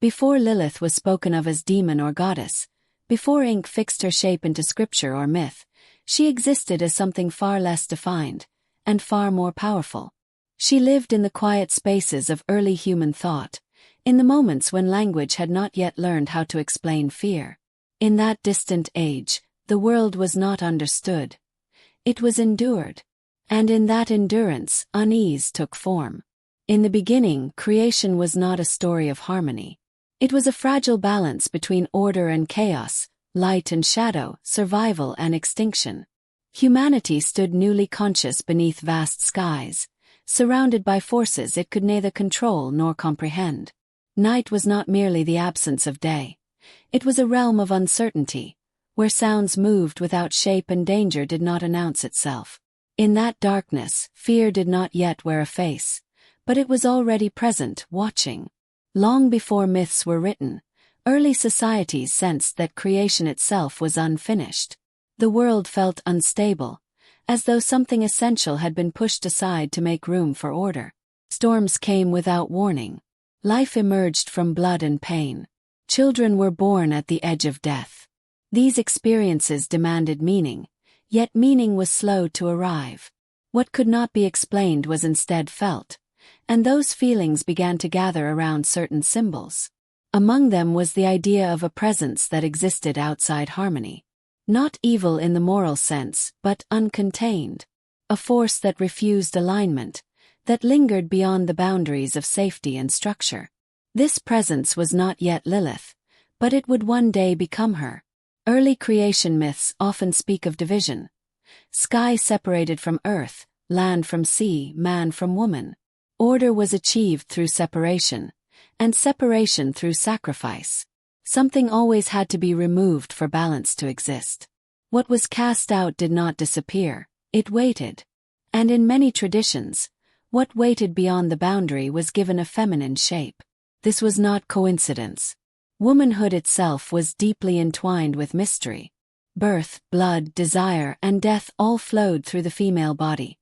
Before Lilith was spoken of as demon or goddess, before ink fixed her shape into scripture or myth, she existed as something far less defined, and far more powerful. She lived in the quiet spaces of early human thought, in the moments when language had not yet learned how to explain fear. In that distant age, the world was not understood. It was endured. And in that endurance, unease took form. In the beginning, creation was not a story of harmony. It was a fragile balance between order and chaos, light and shadow, survival and extinction. Humanity stood newly conscious beneath vast skies, surrounded by forces it could neither control nor comprehend. Night was not merely the absence of day. It was a realm of uncertainty, where sounds moved without shape and danger did not announce itself. In that darkness, fear did not yet wear a face, but it was already present, watching. Long before myths were written, early societies sensed that creation itself was unfinished. The world felt unstable, as though something essential had been pushed aside to make room for order. Storms came without warning. Life emerged from blood and pain. Children were born at the edge of death. These experiences demanded meaning, yet meaning was slow to arrive. What could not be explained was instead felt, and those feelings began to gather around certain symbols. Among them was the idea of a presence that existed outside harmony. Not evil in the moral sense, but uncontained. A force that refused alignment, that lingered beyond the boundaries of safety and structure. This presence was not yet Lilith, but it would one day become her. Early creation myths often speak of division. Sky separated from earth, land from sea, man from woman. Order was achieved through separation, and separation through sacrifice. Something always had to be removed for balance to exist. What was cast out did not disappear, it waited. And in many traditions, what waited beyond the boundary was given a feminine shape. This was not coincidence. Womanhood itself was deeply entwined with mystery. Birth, blood, desire, and death all flowed through the female body.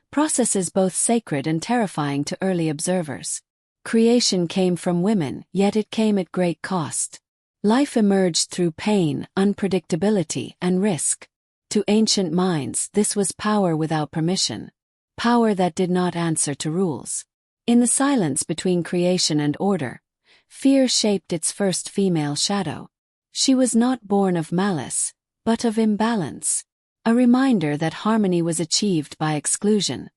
Processes both sacred and terrifying to early observers. Creation came from women, yet it came at great cost. Life emerged through pain, unpredictability, and risk. To ancient minds, this was power without permission. Power that did not answer to rules. In the silence between creation and order, fear shaped its first female shadow. She was not born of malice, but of imbalance. A reminder that harmony was achieved by exclusion,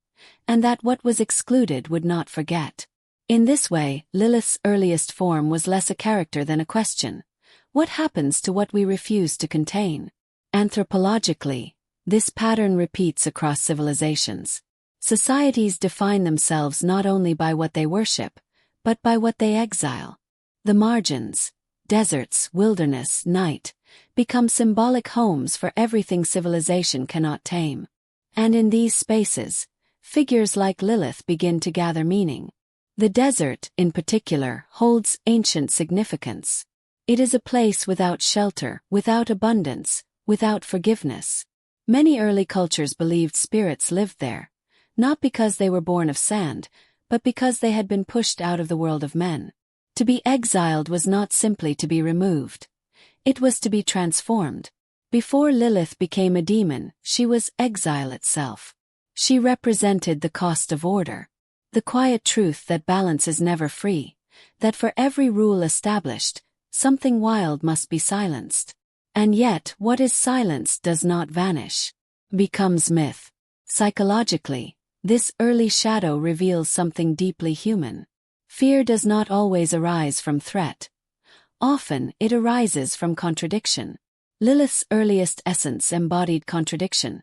and that what was excluded would not forget. In this way, Lilith's earliest form was less a character than a question. What happens to what we refuse to contain? Anthropologically, this pattern repeats across civilizations. Societies define themselves not only by what they worship, but by what they exile. The margins, deserts, wilderness, night, become symbolic homes for everything civilization cannot tame. And in these spaces, figures like Lilith begin to gather meaning. The desert, in particular, holds ancient significance. It is a place without shelter, without abundance, without forgiveness. Many early cultures believed spirits lived there, not because they were born of sand, but because they had been pushed out of the world of men. To be exiled was not simply to be removed. It was to be transformed. Before Lilith became a demon, she was exile itself. She represented the cost of order. The quiet truth that balance is never free, that for every rule established, something wild must be silenced. And yet, what is silenced does not vanish, becomes myth. Psychologically, this early shadow reveals something deeply human. Fear does not always arise from threat. Often, it arises from contradiction. Lilith's earliest essence embodied contradiction.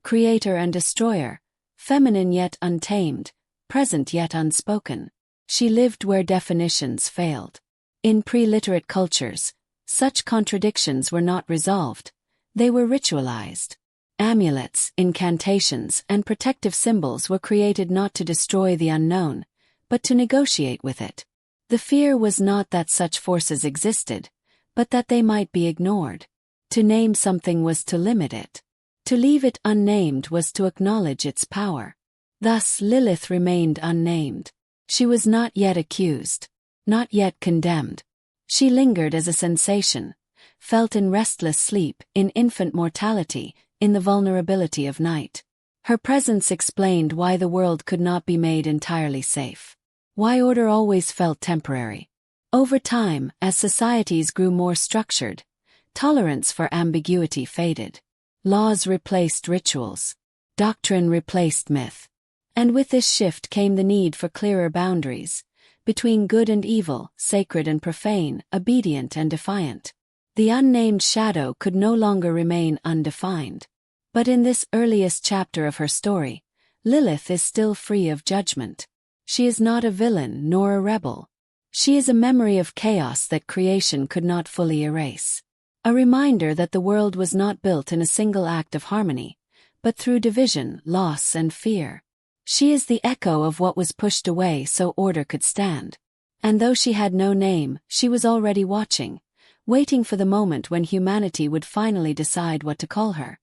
Creator and destroyer, feminine yet untamed, present yet unspoken. She lived where definitions failed. In pre-literate cultures, such contradictions were not resolved, they were ritualized. Amulets, incantations, and protective symbols were created not to destroy the unknown, but to negotiate with it. The fear was not that such forces existed, but that they might be ignored. To name something was to limit it. To leave it unnamed was to acknowledge its power. Thus Lilith remained unnamed. She was not yet accused. not yet condemned. She lingered as a sensation, felt in restless sleep, in infant mortality, in the vulnerability of night. Her presence explained why the world could not be made entirely safe. Why order always felt temporary. Over time, as societies grew more structured, tolerance for ambiguity faded. Laws replaced rituals. Doctrine replaced myth. And with this shift came the need for clearer boundaries, between good and evil, sacred and profane, obedient and defiant. The unnamed shadow could no longer remain undefined. But in this earliest chapter of her story, Lilith is still free of judgment. She is not a villain nor a rebel. She is a memory of chaos that creation could not fully erase. A reminder that the world was not built in a single act of harmony, but through division, loss, and fear. She is the echo of what was pushed away so order could stand. And though she had no name, she was already watching, waiting for the moment when humanity would finally decide what to call her.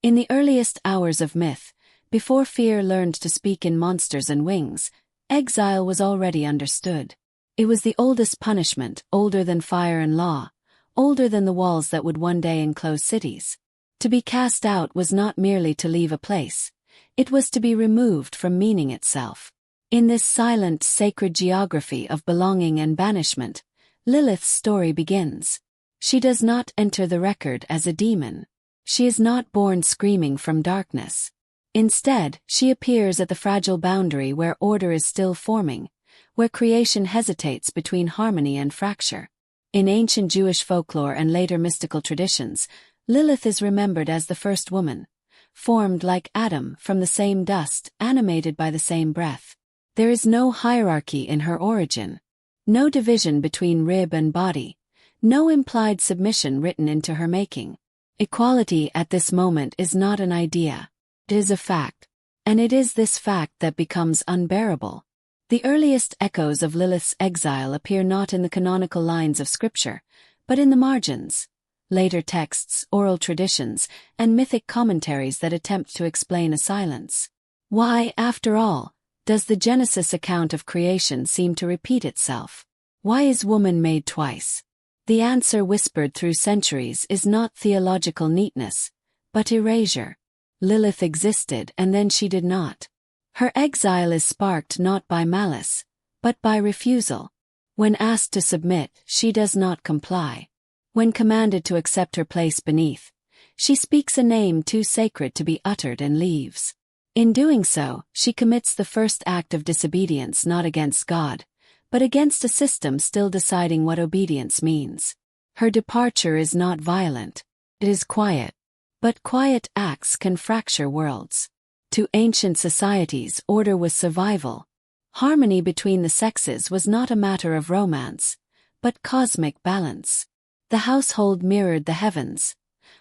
In the earliest hours of myth, before fear learned to speak in monsters and wings, exile was already understood. It was the oldest punishment, older than fire and law, older than the walls that would one day enclose cities. To be cast out was not merely to leave a place. It was to be removed from meaning itself. In this silent, sacred geography of belonging and banishment, Lilith's story begins. She does not enter the record as a demon. She is not born screaming from darkness. Instead, she appears at the fragile boundary where order is still forming, where creation hesitates between harmony and fracture. In ancient Jewish folklore and later mystical traditions, Lilith is remembered as the first woman, formed like Adam from the same dust, animated by the same breath. There is no hierarchy in her origin, no division between rib and body, no implied submission written into her making. Equality at this moment is not an idea, it is a fact, and it is this fact that becomes unbearable. The earliest echoes of Lilith's exile appear not in the canonical lines of scripture, but in the margins. Later texts, oral traditions, and mythic commentaries that attempt to explain a silence. Why, after all, does the Genesis account of creation seem to repeat itself? Why is woman made twice? The answer whispered through centuries is not theological neatness, but erasure. Lilith existed and then she did not. Her exile is sparked not by malice, but by refusal. When asked to submit, she does not comply. When commanded to accept her place beneath, she speaks a name too sacred to be uttered and leaves. In doing so, she commits the first act of disobedience not against God, but against a system still deciding what obedience means. Her departure is not violent. It is quiet. But quiet acts can fracture worlds. To ancient societies, order was survival. Harmony between the sexes was not a matter of romance, but cosmic balance. The household mirrored the heavens.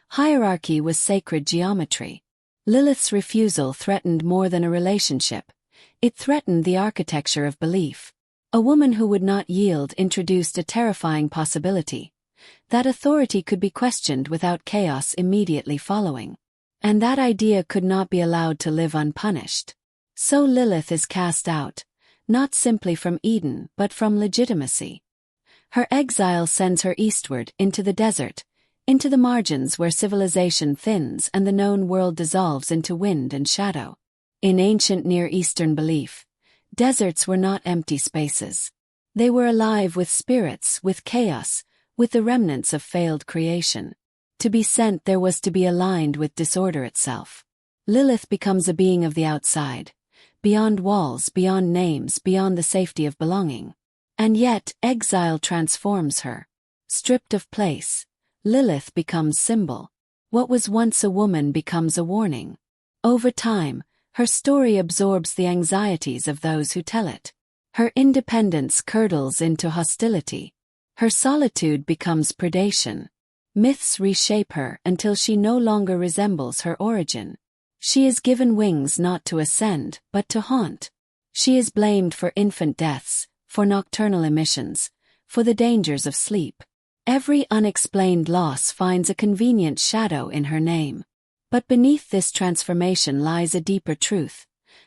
Hierarchy was sacred geometry. Lilith's refusal threatened more than a relationship. It threatened the architecture of belief. A woman who would not yield introduced a terrifying possibility. That authority could be questioned without chaos immediately following. And that idea could not be allowed to live unpunished. So Lilith is cast out, not simply from Eden but from legitimacy. Her exile sends her eastward into the desert, into the margins where civilization thins and the known world dissolves into wind and shadow. In ancient Near Eastern belief, deserts were not empty spaces. They were alive with spirits, with chaos, with the remnants of failed creation. To be sent there was to be aligned with disorder itself. Lilith becomes a being of the outside, beyond walls, beyond names, beyond the safety of belonging. And yet, exile transforms her. Stripped of place, Lilith becomes symbol. What was once a woman becomes a warning. Over time, her story absorbs the anxieties of those who tell it. Her independence curdles into hostility. Her solitude becomes predation. Myths reshape her until she no longer resembles her origin. She is given wings not to ascend, but to haunt. She is blamed for infant deaths, for nocturnal emissions, for the dangers of sleep. Every unexplained loss finds a convenient shadow in her name. But beneath this transformation lies a deeper truth.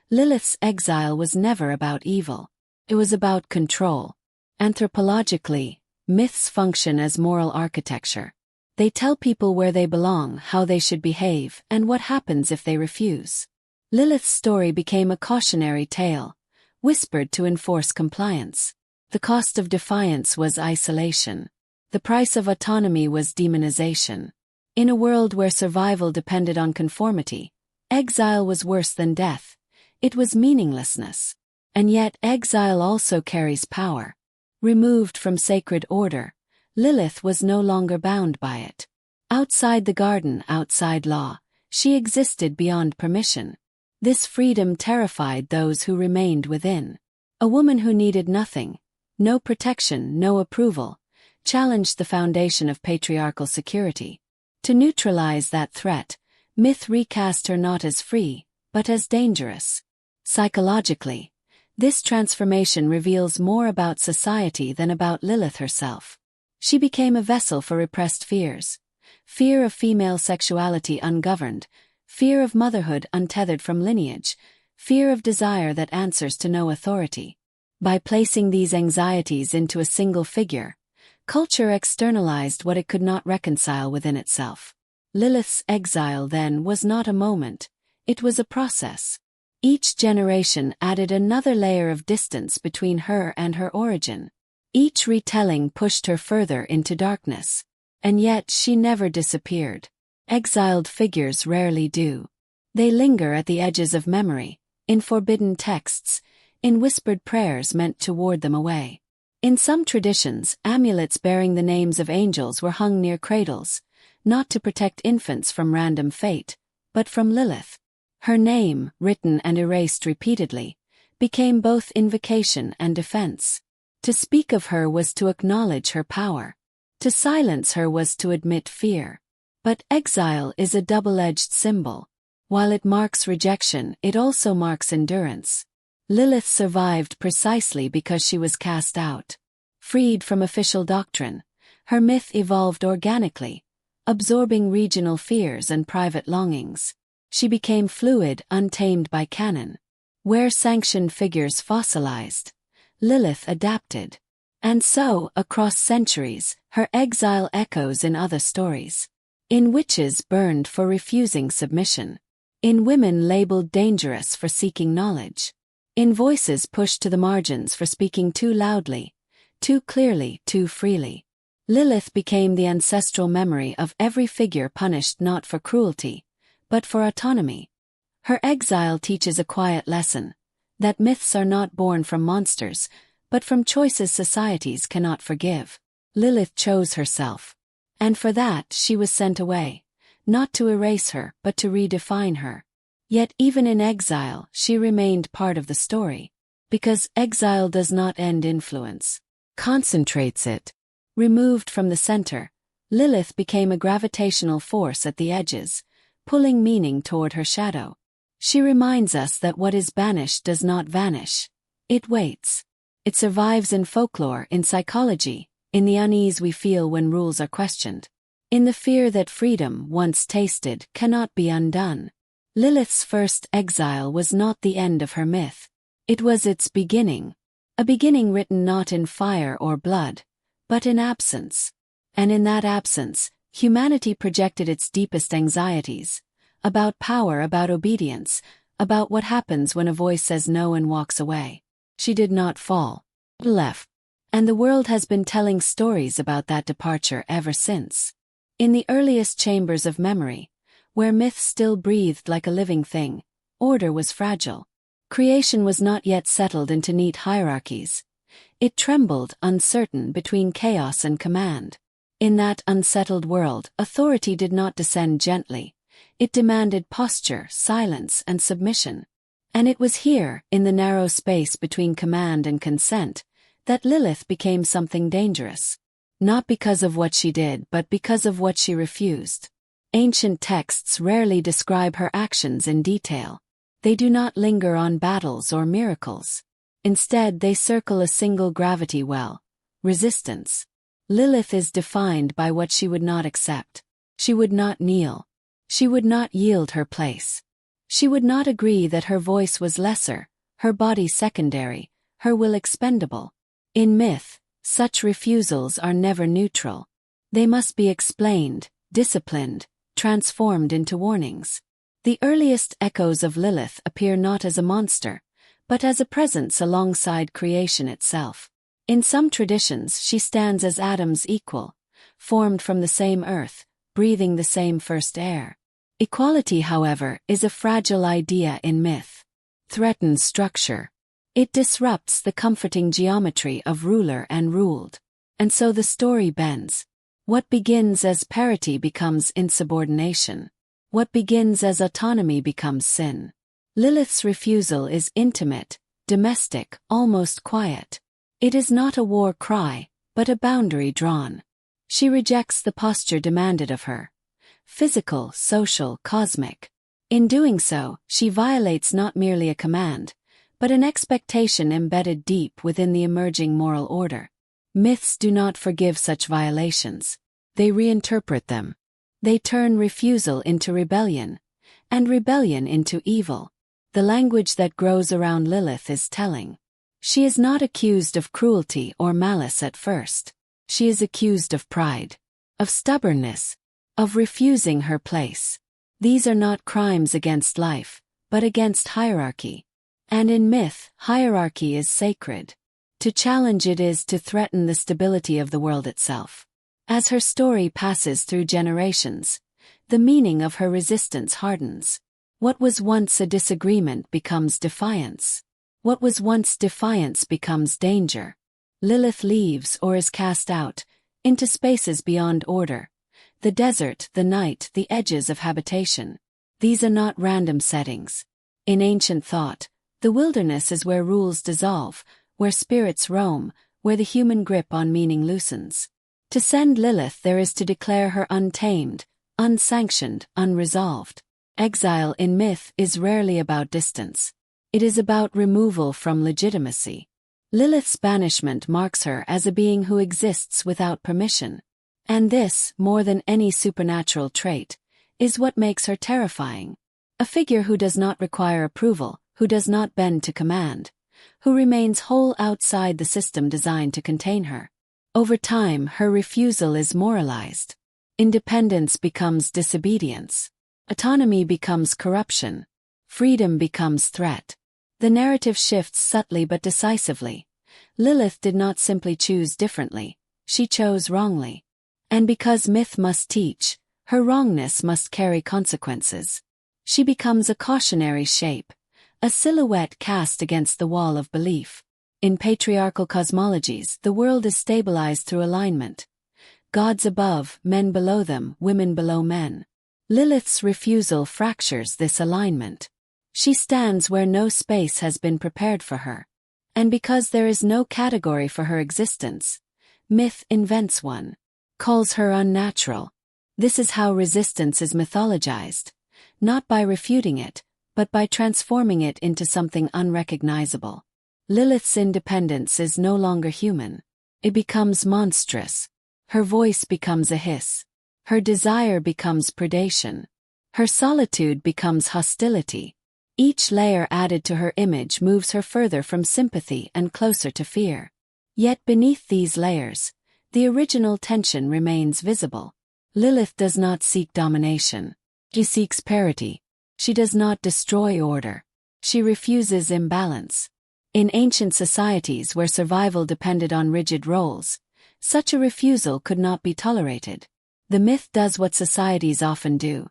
Lilith's exile was never about evil. It was about control. Anthropologically, myths function as moral architecture. They tell people where they belong, how they should behave, and what happens if they refuse. Lilith's story became a cautionary tale, whispered to enforce compliance. The cost of defiance was isolation. The price of autonomy was demonization. In a world where survival depended on conformity, exile was worse than death. It was meaninglessness. And yet exile also carries power. Removed from sacred order, Lilith was no longer bound by it. Outside the garden, outside law, she existed beyond permission. This freedom terrified those who remained within. A woman who needed nothing, no protection, no approval, challenged the foundation of patriarchal security. To neutralize that threat, myth recast her not as free, but as dangerous. Psychologically, this transformation reveals more about society than about Lilith herself. She became a vessel for repressed fears. Fear of female sexuality ungoverned, fear of motherhood untethered from lineage, fear of desire that answers to no authority. By placing these anxieties into a single figure, culture externalized what it could not reconcile within itself. Lilith's exile, then, was not a moment, it was a process. Each generation added another layer of distance between her and her origin. Each retelling pushed her further into darkness. And yet she never disappeared. Exiled figures rarely do. They linger at the edges of memory, in forbidden texts, in whispered prayers meant to ward them away. In some traditions, amulets bearing the names of angels were hung near cradles, not to protect infants from random fate, but from Lilith. Her name, written and erased repeatedly, became both invocation and defense. To speak of her was to acknowledge her power. To silence her was to admit fear. But exile is a double-edged symbol. While it marks rejection, it also marks endurance. Lilith survived precisely because she was cast out. Freed from official doctrine, her myth evolved organically, absorbing regional fears and private longings. She became fluid, untamed by canon. Where sanctioned figures fossilized, Lilith adapted. And so, across centuries, her exile echoes in other stories. In witches burned for refusing submission. In women labeled dangerous for seeking knowledge. In voices pushed to the margins for speaking too loudly, too clearly, too freely. Lilith became the ancestral memory of every figure punished not for cruelty, but for autonomy. Her exile teaches a quiet lesson, that myths are not born from monsters, but from choices societies cannot forgive. Lilith chose herself. And for that she was sent away, not to erase her, but to redefine her. Yet even in exile she remained part of the story. Because exile does not end influence, concentrates it. Removed from the center, Lilith became a gravitational force at the edges, pulling meaning toward her shadow. She reminds us that what is banished does not vanish. It waits. It survives in folklore, in psychology, in the unease we feel when rules are questioned, in the fear that freedom, once tasted, cannot be undone. Lilith's first exile was not the end of her myth. It was its beginning. A beginning written not in fire or blood, but in absence. And in that absence, humanity projected its deepest anxieties. About power, about obedience, about what happens when a voice says no and walks away. She did not fall. Left. And the world has been telling stories about that departure ever since. In the earliest chambers of memory, where myth still breathed like a living thing, order was fragile. Creation was not yet settled into neat hierarchies. It trembled, uncertain, between chaos and command. In that unsettled world, authority did not descend gently. It demanded posture, silence, and submission. And it was here, in the narrow space between command and consent, that Lilith became something dangerous. Not because of what she did, but because of what she refused. Ancient texts rarely describe her actions in detail. They do not linger on battles or miracles. Instead, they circle a single gravity well: resistance. Lilith is defined by what she would not accept. She would not kneel. She would not yield her place. She would not agree that her voice was lesser, her body secondary, her will expendable. In myth, Such refusals are never neutral. They must be explained, disciplined, transformed into warnings. The earliest echoes of Lilith appear not as a monster, but as a presence alongside creation itself. In some traditions she stands as Adam's equal, formed from the same earth, breathing the same first air. Equality, however, is a fragile idea in myth. Threatens structure. It disrupts the comforting geometry of ruler and ruled. And so the story bends. What begins as parity becomes insubordination. What begins as autonomy becomes sin. Lilith's refusal is intimate, domestic, almost quiet. It is not a war cry, but a boundary drawn. She rejects the posture demanded of her. Physical, social, cosmic. In doing so, she violates not merely a command, but an expectation embedded deep within the emerging moral order. Myths do not forgive such violations. They reinterpret them. They turn refusal into rebellion, and rebellion into evil. The language that grows around Lilith is telling. She is not accused of cruelty or malice at first. She is accused of pride, of stubbornness, of refusing her place. These are not crimes against life, but against hierarchy. And in myth, hierarchy is sacred. To challenge it is to threaten the stability of the world itself. As her story passes through generations, the meaning of her resistance hardens. What was once a disagreement becomes defiance. What was once defiance becomes danger. Lilith leaves or is cast out, into spaces beyond order. The desert, the night, the edges of habitation. These are not random settings. In ancient thought, the wilderness is where rules dissolve, where spirits roam, where the human grip on meaning loosens. To send Lilith there is to declare her untamed, unsanctioned, unresolved. Exile in myth is rarely about distance. It is about removal from legitimacy. Lilith's banishment marks her as a being who exists without permission. And this, more than any supernatural trait, is what makes her terrifying. A figure who does not require approval, who does not bend to command, who remains whole outside the system designed to contain her. Over time, her refusal is moralized. Independence becomes disobedience. Autonomy becomes corruption. Freedom becomes threat. The narrative shifts subtly but decisively. Lilith did not simply choose differently, she chose wrongly. And because myth must teach, her wrongness must carry consequences. She becomes a cautionary shape, a silhouette cast against the wall of belief. In patriarchal cosmologies, the world is stabilized through alignment. Gods above, men below them, women below men. Lilith's refusal fractures this alignment. She stands where no space has been prepared for her. And because there is no category for her existence, myth invents one, calls her unnatural. This is how resistance is mythologized, not by refuting it, but by transforming it into something unrecognizable. Lilith's independence is no longer human. It becomes monstrous. Her voice becomes a hiss. Her desire becomes predation. Her solitude becomes hostility. Each layer added to her image moves her further from sympathy and closer to fear. Yet beneath these layers, the original tension remains visible. Lilith does not seek domination. She seeks parity. She does not destroy order. She refuses imbalance. In ancient societies where survival depended on rigid roles, such a refusal could not be tolerated. The myth does what societies often do.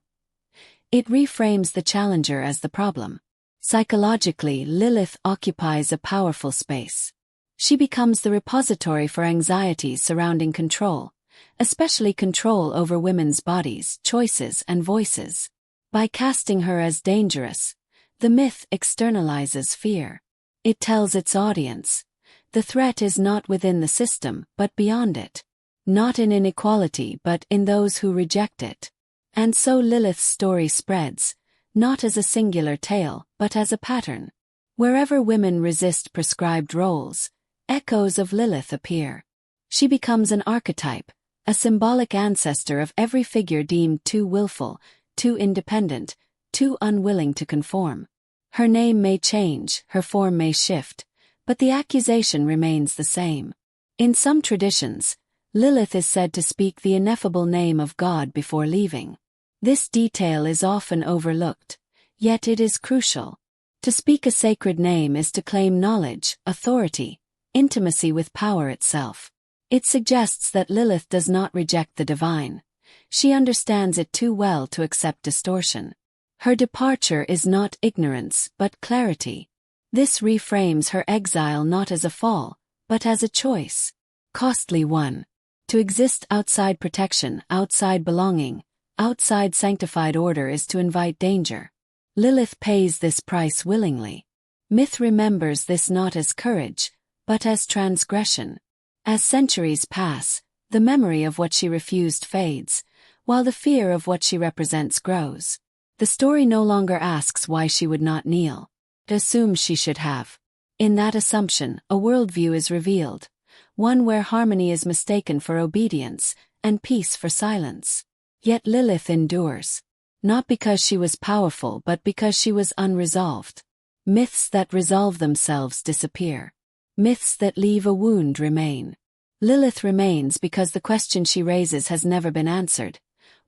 It reframes the challenger as the problem. Psychologically, Lilith occupies a powerful space. She becomes the repository for anxieties surrounding control, especially control over women's bodies, choices, and voices. By casting her as dangerous, the myth externalizes fear. It tells its audience, the threat is not within the system, but beyond it. Not in inequality, but in those who reject it. And so Lilith's story spreads, not as a singular tale, but as a pattern. Wherever women resist prescribed roles, echoes of Lilith appear. She becomes an archetype, a symbolic ancestor of every figure deemed too willful, too independent, too unwilling to conform. Her name may change, her form may shift, but the accusation remains the same. In some traditions, Lilith is said to speak the ineffable name of God before leaving. This detail is often overlooked, yet it is crucial. To speak a sacred name is to claim knowledge, authority, intimacy with power itself. It suggests that Lilith does not reject the divine. She understands it too well to accept distortion. Her departure is not ignorance, but clarity. This reframes her exile not as a fall, but as a choice. Costly one. To exist outside protection, outside belonging, outside sanctified order is to invite danger. Lilith pays this price willingly. Myth remembers this not as courage, but as transgression. As centuries pass, the memory of what she refused fades, while the fear of what she represents grows. The story no longer asks why she would not kneel. It assumes she should have. In that assumption, a worldview is revealed, one where harmony is mistaken for obedience, and peace for silence. Yet Lilith endures. Not because she was powerful but because she was unresolved. Myths that resolve themselves disappear. Myths that leave a wound remain. Lilith remains because the question she raises has never been answered.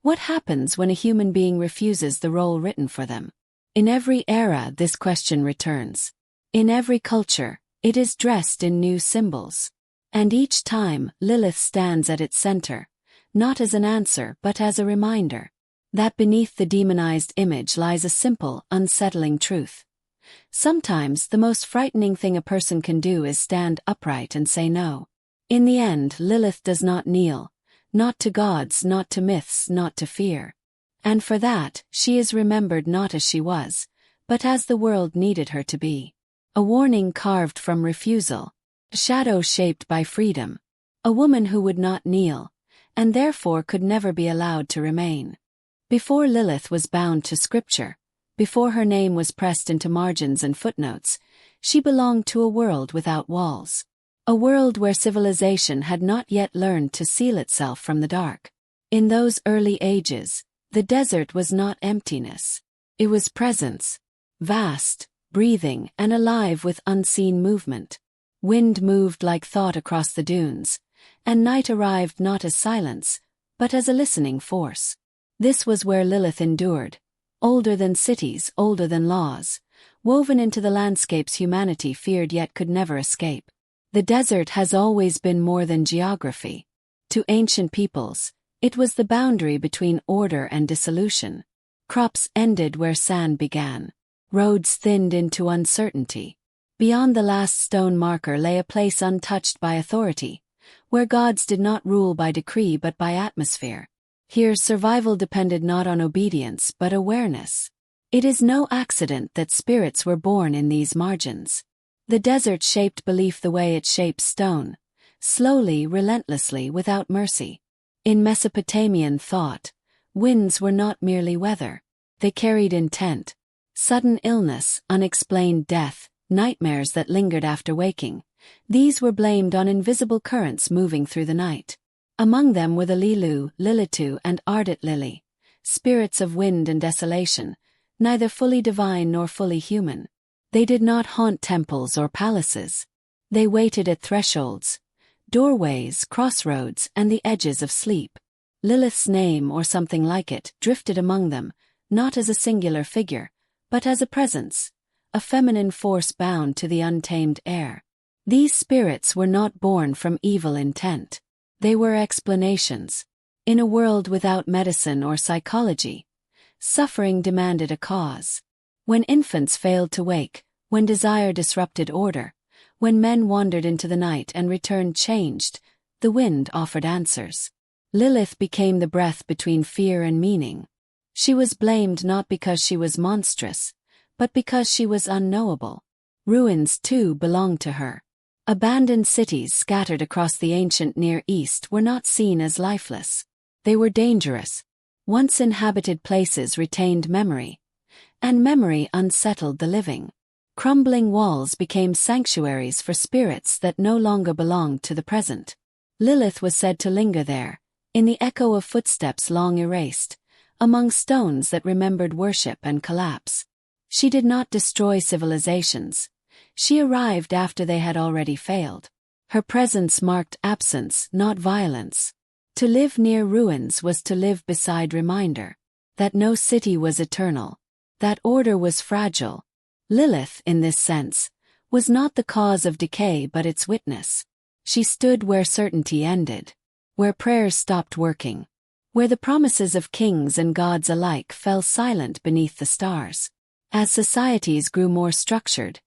What happens when a human being refuses the role written for them? In every era this question returns. In every culture, it is dressed in new symbols. And each time, Lilith stands at its center, not as an answer but as a reminder, that beneath the demonized image lies a simple, unsettling truth. Sometimes the most frightening thing a person can do is stand upright and say no. In the end, Lilith does not kneel, not to gods, not to myths, not to fear. And for that, she is remembered not as she was, but as the world needed her to be. A warning carved from refusal. A shadow shaped by freedom. A woman who would not kneel, and therefore could never be allowed to remain. Before Lilith was bound to scripture, before her name was pressed into margins and footnotes, she belonged to a world without walls. A world where civilization had not yet learned to seal itself from the dark. In those early ages, the desert was not emptiness. It was presence. Vast, breathing, and alive with unseen movement. Wind moved like thought across the dunes, and night arrived not as silence, but as a listening force. This was where Lilith endured, older than cities, older than laws, woven into the landscapes humanity feared yet could never escape. The desert has always been more than geography. To ancient peoples, it was the boundary between order and dissolution. Crops ended where sand began. Roads thinned into uncertainty. Beyond the last stone marker lay a place untouched by authority, where gods did not rule by decree but by atmosphere. Here survival depended not on obedience but awareness. It is no accident that spirits were born in these margins. The desert shaped belief the way it shapes stone, slowly, relentlessly, without mercy. In Mesopotamian thought, winds were not merely weather. They carried intent. Sudden illness, unexplained death, nightmares that lingered after waking. These were blamed on invisible currents moving through the night. Among them were the Lilu, Lilitu, and Ardent Lily, spirits of wind and desolation, neither fully divine nor fully human. They did not haunt temples or palaces. They waited at thresholds, doorways, crossroads, and the edges of sleep. Lilith's name, or something like it, drifted among them, not as a singular figure, but as a presence. A feminine force bound to the untamed air. These spirits were not born from evil intent. They were explanations. In a world without medicine or psychology, suffering demanded a cause. When infants failed to wake, when desire disrupted order, when men wandered into the night and returned changed, the wind offered answers. Lilith became the breath between fear and meaning. She was blamed not because she was monstrous, but because she was unknowable. Ruins, too, belonged to her. Abandoned cities scattered across the ancient Near East were not seen as lifeless. They were dangerous. Once inhabited places retained memory, and memory unsettled the living. Crumbling walls became sanctuaries for spirits that no longer belonged to the present. Lilith was said to linger there, in the echo of footsteps long erased, among stones that remembered worship and collapse. She did not destroy civilizations. She arrived after they had already failed. Her presence marked absence, not violence. To live near ruins was to live beside reminder that no city was eternal, that order was fragile. Lilith, in this sense, was not the cause of decay but its witness. She stood where certainty ended, where prayers stopped working, where the promises of kings and gods alike fell silent beneath the stars. As societies grew more structured,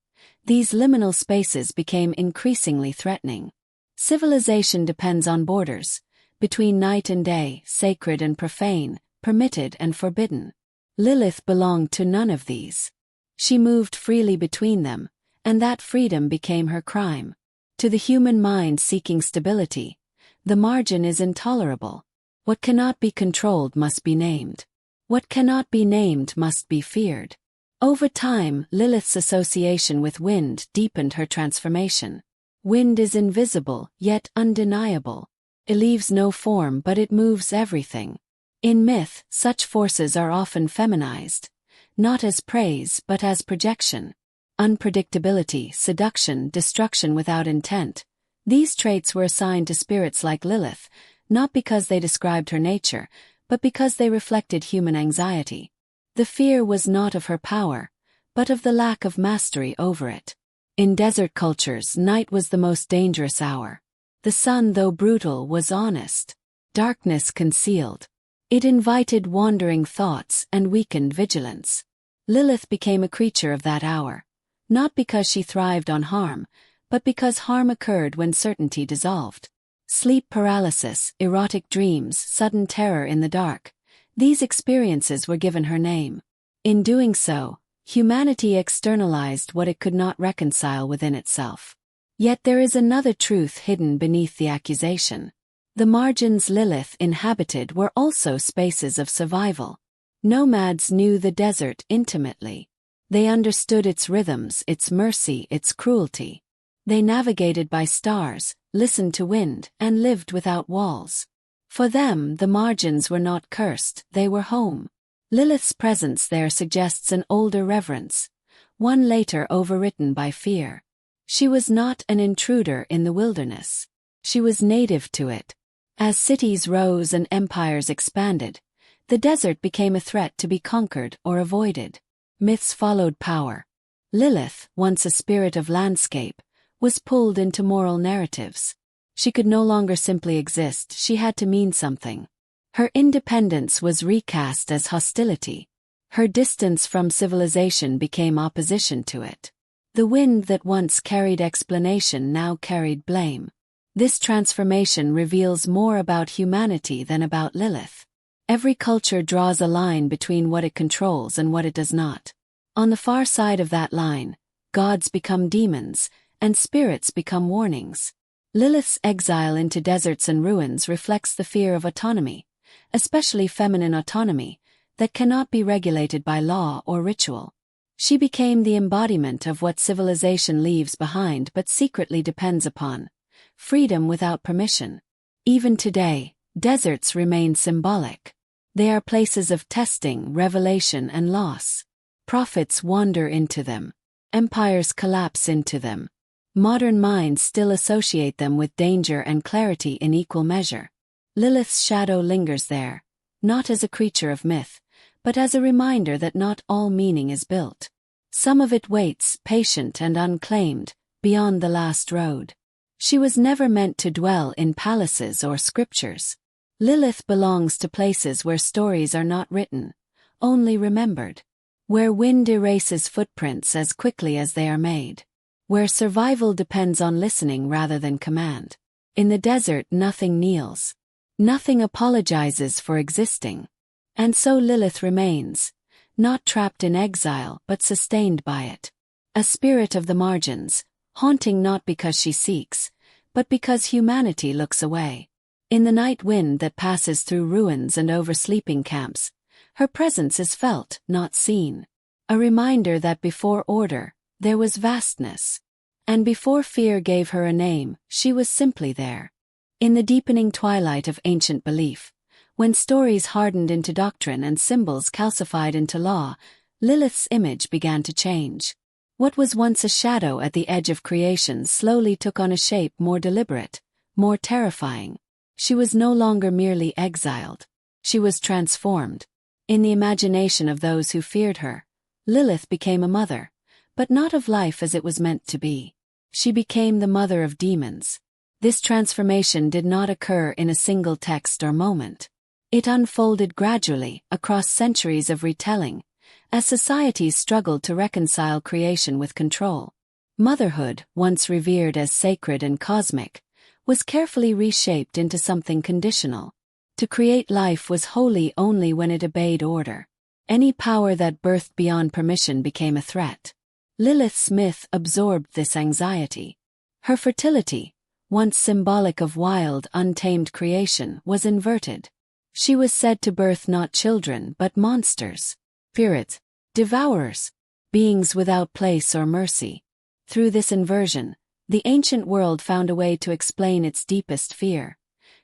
these liminal spaces became increasingly threatening. Civilization depends on borders, between night and day, sacred and profane, permitted and forbidden. Lilith belonged to none of these. She moved freely between them, and that freedom became her crime. To the human mind seeking stability, the margin is intolerable. What cannot be controlled must be named. What cannot be named must be feared. Over time, Lilith's association with wind deepened her transformation. Wind is invisible, yet undeniable. It leaves no form but it moves everything. In myth, such forces are often feminized, not as praise but as projection. Unpredictability, seduction, destruction without intent. These traits were assigned to spirits like Lilith, not because they described her nature, but because they reflected human anxiety. The fear was not of her power, but of the lack of mastery over it. In desert cultures, night was the most dangerous hour. The sun, though brutal, was honest. Darkness concealed. It invited wandering thoughts and weakened vigilance. Lilith became a creature of that hour, not because she thrived on harm, but because harm occurred when certainty dissolved. Sleep paralysis, erotic dreams, sudden terror in the dark. These experiences were given her name. In doing so, humanity externalized what it could not reconcile within itself. Yet there is another truth hidden beneath the accusation. The margins Lilith inhabited were also spaces of survival. Nomads knew the desert intimately. They understood its rhythms, its mercy, its cruelty. They navigated by stars, listened to wind, and lived without walls. For them, the margins were not cursed, they were home. Lilith's presence there suggests an older reverence, one later overwritten by fear. She was not an intruder in the wilderness. She was native to it. As cities rose and empires expanded, the desert became a threat to be conquered or avoided. Myths followed power. Lilith, once a spirit of landscape, was pulled into moral narratives. She could no longer simply exist, she had to mean something. Her independence was recast as hostility. Her distance from civilization became opposition to it. The wind that once carried explanation now carried blame. This transformation reveals more about humanity than about Lilith. Every culture draws a line between what it controls and what it does not. On the far side of that line, gods become demons, and spirits become warnings. Lilith's exile into deserts and ruins reflects the fear of autonomy, especially feminine autonomy, that cannot be regulated by law or ritual. She became the embodiment of what civilization leaves behind but secretly depends upon: freedom without permission. Even today, deserts remain symbolic. They are places of testing, revelation, and loss. Prophets wander into them. Empires collapse into them. Modern minds still associate them with danger and clarity in equal measure. Lilith's shadow lingers there, not as a creature of myth, but as a reminder that not all meaning is built. Some of it waits, patient and unclaimed, beyond the last road. She was never meant to dwell in palaces or scriptures. Lilith belongs to places where stories are not written, only remembered. Where wind erases footprints as quickly as they are made. Where survival depends on listening rather than command. In the desert, nothing kneels. Nothing apologizes for existing. And so Lilith remains, not trapped in exile but sustained by it. A spirit of the margins, haunting not because she seeks, but because humanity looks away. In the night wind that passes through ruins and over sleeping camps, her presence is felt, not seen. A reminder that before order, there was vastness. And before fear gave her a name, she was simply there. In the deepening twilight of ancient belief, when stories hardened into doctrine and symbols calcified into law, Lilith's image began to change. What was once a shadow at the edge of creation slowly took on a shape more deliberate, more terrifying. She was no longer merely exiled. She was transformed. In the imagination of those who feared her, Lilith became a mother, but not of life as it was meant to be. She became the mother of demons. This transformation did not occur in a single text or moment. It unfolded gradually across centuries of retelling, as societies struggled to reconcile creation with control. Motherhood, once revered as sacred and cosmic, was carefully reshaped into something conditional. To create life was holy only when it obeyed order. Any power that birthed beyond permission became a threat. Lilith's myth absorbed this anxiety. Her fertility, once symbolic of wild, untamed creation, was inverted. She was said to birth not children but monsters, spirits, devourers, beings without place or mercy. Through this inversion, the ancient world found a way to explain its deepest fear: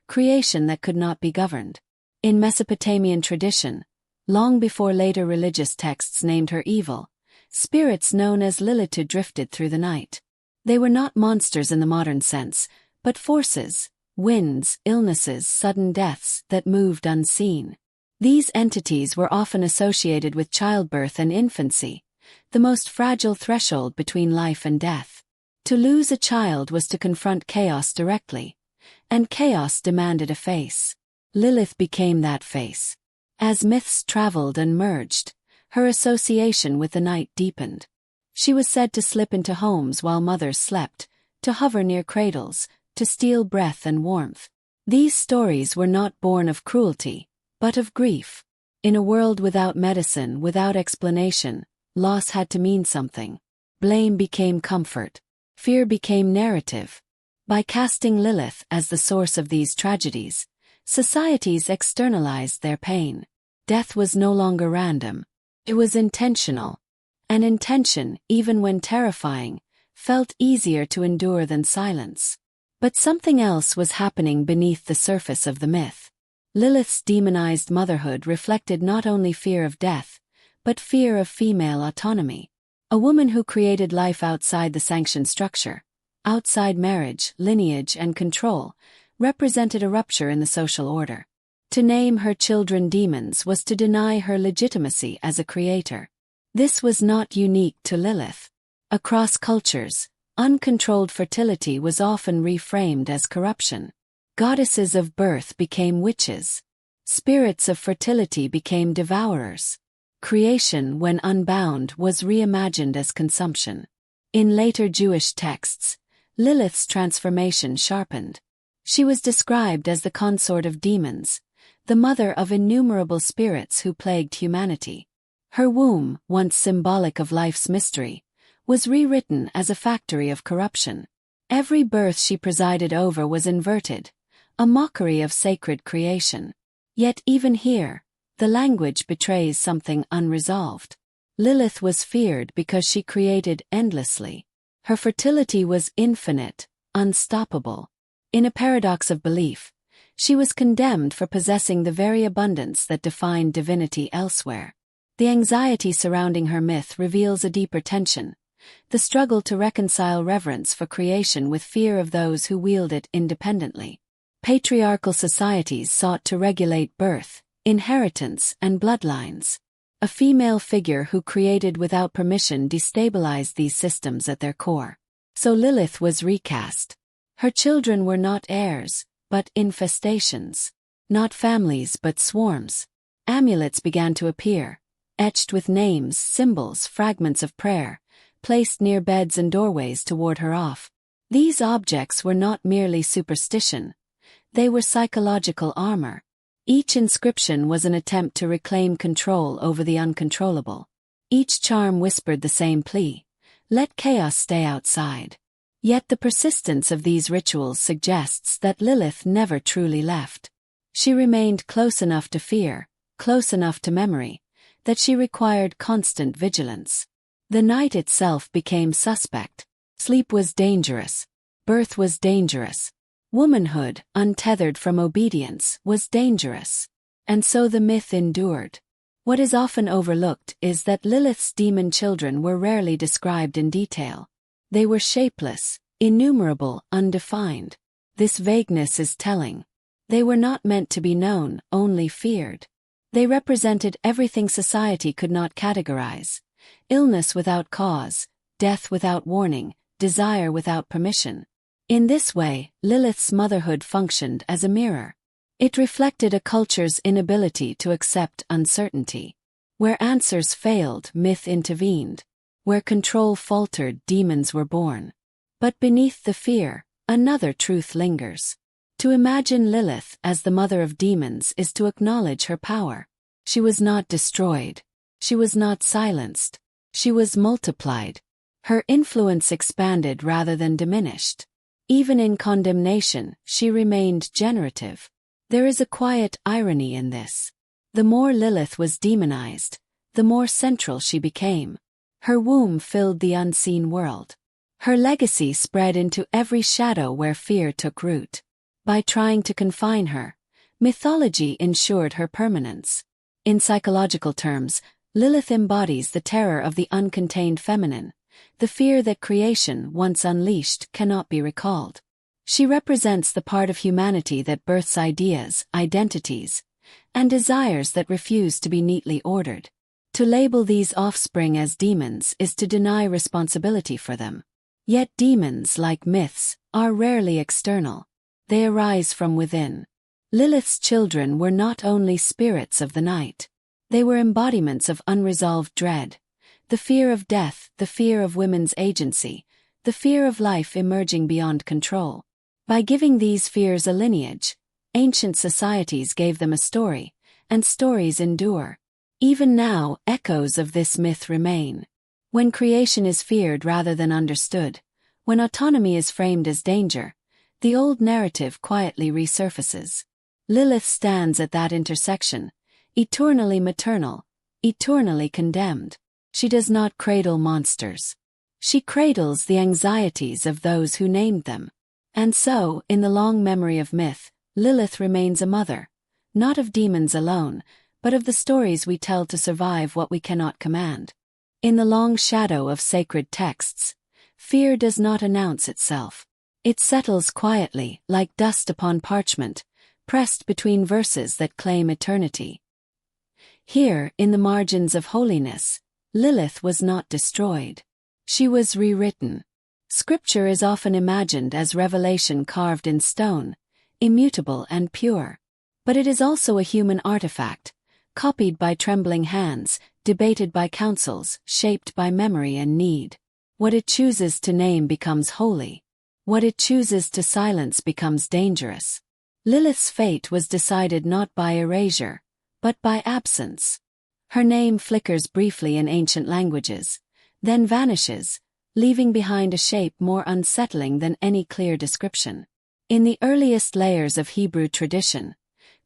creation that could not be governed. In Mesopotamian tradition, long before later religious texts named her evil, spirits known as Lilith drifted through the night. They were not monsters in the modern sense, but forces, winds, illnesses, sudden deaths that moved unseen. These entities were often associated with childbirth and infancy, the most fragile threshold between life and death. To lose a child was to confront chaos directly, and chaos demanded a face. Lilith became that face. As myths traveled and merged, her association with the night deepened. She was said to slip into homes while mothers slept, to hover near cradles, to steal breath and warmth. These stories were not born of cruelty, but of grief. In a world without medicine, without explanation, loss had to mean something. Blame became comfort. Fear became narrative. By casting Lilith as the source of these tragedies, societies externalized their pain. Death was no longer random. It was intentional. And intention, even when terrifying, felt easier to endure than silence. But something else was happening beneath the surface of the myth. Lilith's demonized motherhood reflected not only fear of death, but fear of female autonomy. A woman who created life outside the sanctioned structure, outside marriage, lineage, and control, represented a rupture in the social order. To name her children demons was to deny her legitimacy as a creator. This was not unique to Lilith. Across cultures, uncontrolled fertility was often reframed as corruption. Goddesses of birth became witches. Spirits of fertility became devourers. Creation, when unbound, was reimagined as consumption. In later Jewish texts, Lilith's transformation sharpened. She was described as the consort of demons, the mother of innumerable spirits who plagued humanity. Her womb, once symbolic of life's mystery, was rewritten as a factory of corruption. Every birth she presided over was inverted, a mockery of sacred creation. Yet even here, the language betrays something unresolved. Lilith was feared because she created endlessly. Her fertility was infinite, unstoppable. In a paradox of belief, she was condemned for possessing the very abundance that defined divinity elsewhere. The anxiety surrounding her myth reveals a deeper tension, the struggle to reconcile reverence for creation with fear of those who wield it independently. Patriarchal societies sought to regulate birth, inheritance, and bloodlines. A female figure who created without permission destabilized these systems at their core. So Lilith was recast. Her children were not heirs, but infestations. Not families, but swarms. Amulets began to appear, etched with names, symbols, fragments of prayer, placed near beds and doorways to ward her off. These objects were not merely superstition. They were psychological armor. Each inscription was an attempt to reclaim control over the uncontrollable. Each charm whispered the same plea: let chaos stay outside. Yet the persistence of these rituals suggests that Lilith never truly left. She remained close enough to fear, close enough to memory, that she required constant vigilance. The night itself became suspect. Sleep was dangerous. Birth was dangerous. Womanhood, untethered from obedience, was dangerous. And so the myth endured. What is often overlooked is that Lilith's demon children were rarely described in detail. They were shapeless, innumerable, undefined. This vagueness is telling. They were not meant to be known, only feared. They represented everything society could not categorize: illness without cause, death without warning, desire without permission. In this way, Lilith's motherhood functioned as a mirror. It reflected a culture's inability to accept uncertainty. Where answers failed, myth intervened. Where control faltered, demons were born. But beneath the fear, another truth lingers. To imagine Lilith as the mother of demons is to acknowledge her power. She was not destroyed. She was not silenced. She was multiplied. Her influence expanded rather than diminished. Even in condemnation, she remained generative. There is a quiet irony in this. The more Lilith was demonized, the more central she became. Her womb filled the unseen world. Her legacy spread into every shadow where fear took root. By trying to confine her, mythology ensured her permanence. In psychological terms, Lilith embodies the terror of the uncontained feminine, the fear that creation, once unleashed, cannot be recalled. She represents the part of humanity that births ideas, identities, and desires that refuse to be neatly ordered. To label these offspring as demons is to deny responsibility for them. Yet demons, like myths, are rarely external. They arise from within. Lilith's children were not only spirits of the night. They were embodiments of unresolved dread. The fear of death, the fear of women's agency, the fear of life emerging beyond control. By giving these fears a lineage, ancient societies gave them a story, and stories endure. Even now, echoes of this myth remain. When creation is feared rather than understood, when autonomy is framed as danger, the old narrative quietly resurfaces. Lilith stands at that intersection, eternally maternal, eternally condemned. She does not cradle monsters. She cradles the anxieties of those who named them. And so, in the long memory of myth, Lilith remains a mother, not of demons alone, but of the stories we tell to survive what we cannot command. In the long shadow of sacred texts, fear does not announce itself. It settles quietly, like dust upon parchment, pressed between verses that claim eternity. Here, in the margins of holiness, Lilith was not destroyed. She was rewritten. Scripture is often imagined as revelation carved in stone, immutable and pure. But it is also a human artifact, copied by trembling hands, debated by councils, shaped by memory and need. What it chooses to name becomes holy. What it chooses to silence becomes dangerous. Lilith's fate was decided not by erasure, but by absence. Her name flickers briefly in ancient languages, then vanishes, leaving behind a shape more unsettling than any clear description. In the earliest layers of Hebrew tradition,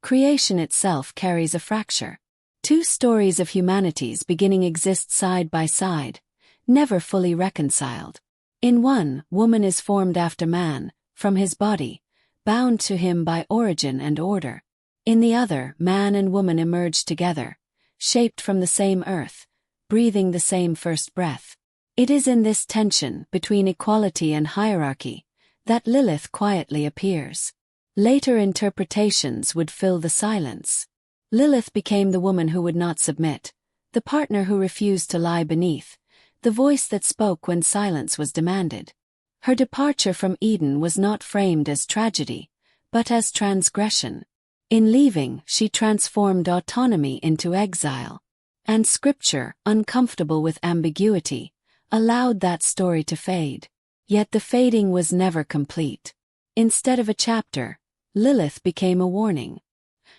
creation itself carries a fracture. Two stories of humanity's beginning exist side by side, never fully reconciled. In one, woman is formed after man, from his body, bound to him by origin and order. In the other, man and woman emerge together, shaped from the same earth, breathing the same first breath. It is in this tension between equality and hierarchy that Lilith quietly appears. Later interpretations would fill the silence. Lilith became the woman who would not submit, the partner who refused to lie beneath, the voice that spoke when silence was demanded. Her departure from Eden was not framed as tragedy, but as transgression. In leaving, she transformed autonomy into exile. And Scripture, uncomfortable with ambiguity, allowed that story to fade. Yet the fading was never complete. Instead of a chapter, Lilith became a warning.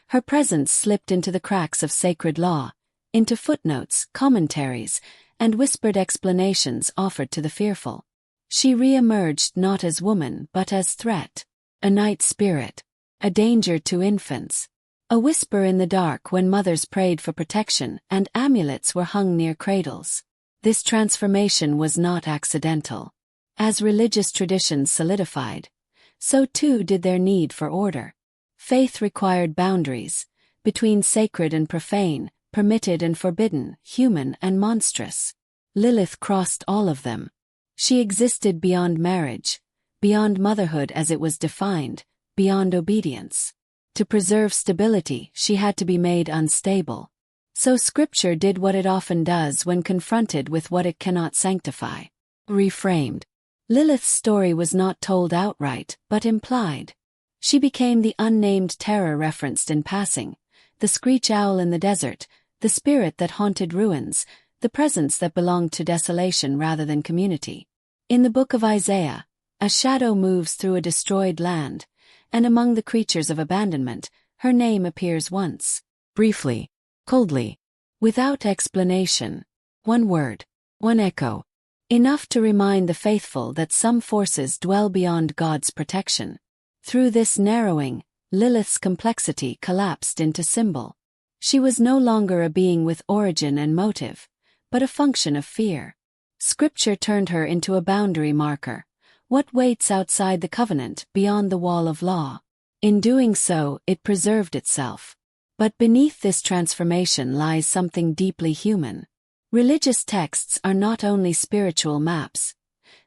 Her presence slipped into the cracks of sacred law, into footnotes, commentaries, and whispered explanations offered to the fearful. She re-emerged not as woman but as threat, a night spirit, a danger to infants, a whisper in the dark when mothers prayed for protection and amulets were hung near cradles. This transformation was not accidental. As religious traditions solidified, so too did their need for order. Faith required boundaries, between sacred and profane, permitted and forbidden, human and monstrous. Lilith crossed all of them. She existed beyond marriage, beyond motherhood as it was defined, beyond obedience. To preserve stability, she had to be made unstable. So Scripture did what it often does when confronted with what it cannot sanctify. Reframed. Lilith's story was not told outright, but implied. She became the unnamed terror referenced in passing, the screech owl in the desert, the spirit that haunted ruins, the presence that belonged to desolation rather than community. In the book of Isaiah, a shadow moves through a destroyed land, and among the creatures of abandonment, her name appears once. Briefly, coldly, without explanation. One word, one echo. Enough to remind the faithful that some forces dwell beyond God's protection. Through this narrowing, Lilith's complexity collapsed into symbol. She was no longer a being with origin and motive, but a function of fear. Scripture turned her into a boundary marker. What waits outside the covenant, beyond the wall of law? In doing so, it preserved itself. But beneath this transformation lies something deeply human. Religious texts are not only spiritual maps.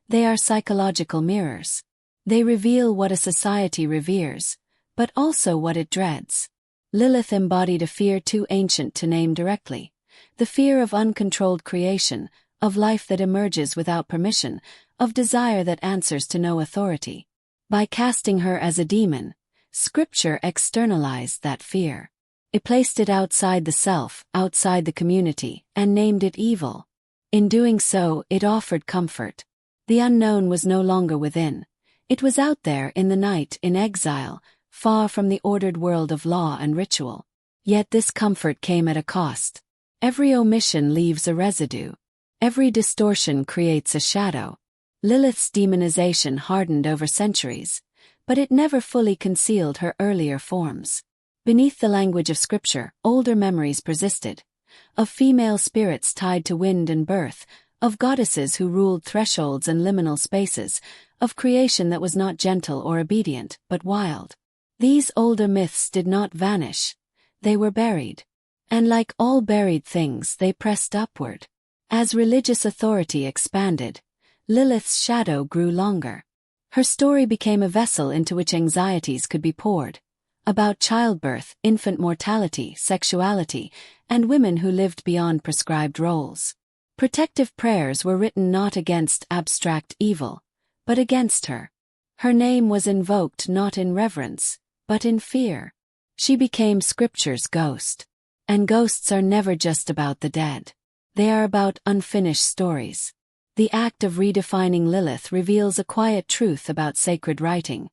They are psychological mirrors. They reveal what a society reveres, but also what it dreads. Lilith embodied a fear too ancient to name directly. The fear of uncontrolled creation, of life that emerges without permission, of desire that answers to no authority. By casting her as a demon, Scripture externalized that fear. It placed it outside the self, outside the community, and named it evil. In doing so, it offered comfort. The unknown was no longer within. It was out there in the night, in exile, far from the ordered world of law and ritual. Yet this comfort came at a cost. Every omission leaves a residue. Every distortion creates a shadow. Lilith's demonization hardened over centuries, but it never fully concealed her earlier forms. Beneath the language of Scripture, older memories persisted. Of female spirits tied to wind and birth, of goddesses who ruled thresholds and liminal spaces, of creation that was not gentle or obedient, but wild. These older myths did not vanish. They were buried. And like all buried things, they pressed upward. As religious authority expanded, Lilith's shadow grew longer. Her story became a vessel into which anxieties could be poured. About childbirth, infant mortality, sexuality, and women who lived beyond prescribed roles. Protective prayers were written not against abstract evil, but against her. Her name was invoked not in reverence, but in fear. She became Scripture's ghost. And ghosts are never just about the dead. They are about unfinished stories. The act of redefining Lilith reveals a quiet truth about sacred writing.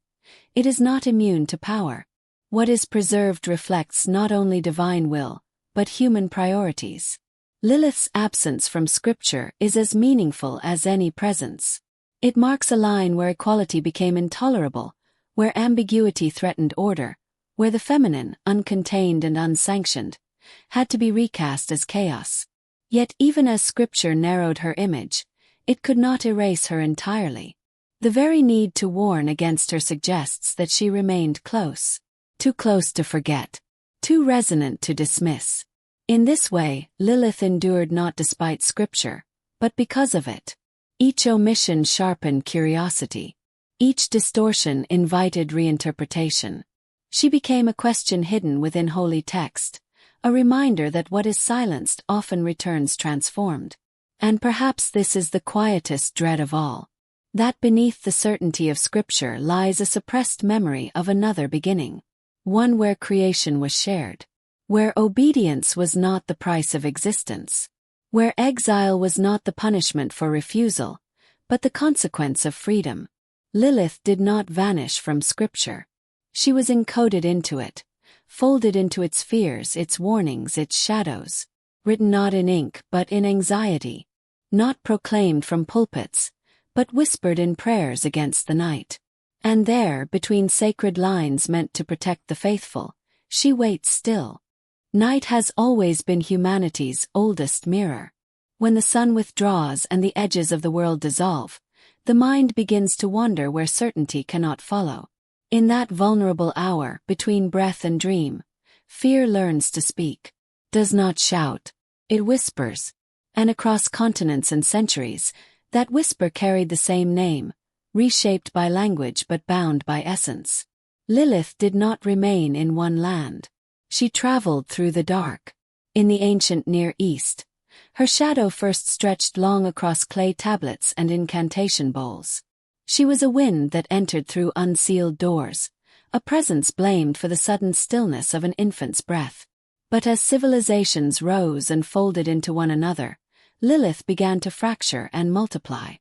It is not immune to power. What is preserved reflects not only divine will, but human priorities. Lilith's absence from Scripture is as meaningful as any presence. It marks a line where equality became intolerable, where ambiguity threatened order, where the feminine, uncontained and unsanctioned, had to be recast as chaos. Yet even as Scripture narrowed her image, it could not erase her entirely. The very need to warn against her suggests that she remained close. Too close to forget. Too resonant to dismiss. In this way, Lilith endured not despite Scripture, but because of it. Each omission sharpened curiosity. Each distortion invited reinterpretation. She became a question hidden within holy text, a reminder that what is silenced often returns transformed. And perhaps this is the quietest dread of all. That beneath the certainty of Scripture lies a suppressed memory of another beginning. One where creation was shared. Where obedience was not the price of existence. Where exile was not the punishment for refusal, but the consequence of freedom. Lilith did not vanish from Scripture. She was encoded into it, folded into its fears, its warnings, its shadows. Written not in ink but in anxiety. Not proclaimed from pulpits, but whispered in prayers against the night. And there, between sacred lines meant to protect the faithful, she waits still. Night has always been humanity's oldest mirror. When the sun withdraws and the edges of the world dissolve, the mind begins to wander where certainty cannot follow. In that vulnerable hour, between breath and dream, fear learns to speak. does not shout. It whispers. And across continents and centuries, that whisper carried the same name, reshaped by language but bound by essence. Lilith did not remain in one land. She traveled through the dark. In the ancient Near East, her shadow first stretched long across clay tablets and incantation bowls. She was a wind that entered through unsealed doors, a presence blamed for the sudden stillness of an infant's breath. But as civilizations rose and folded into one another, Lilith began to fracture and multiply.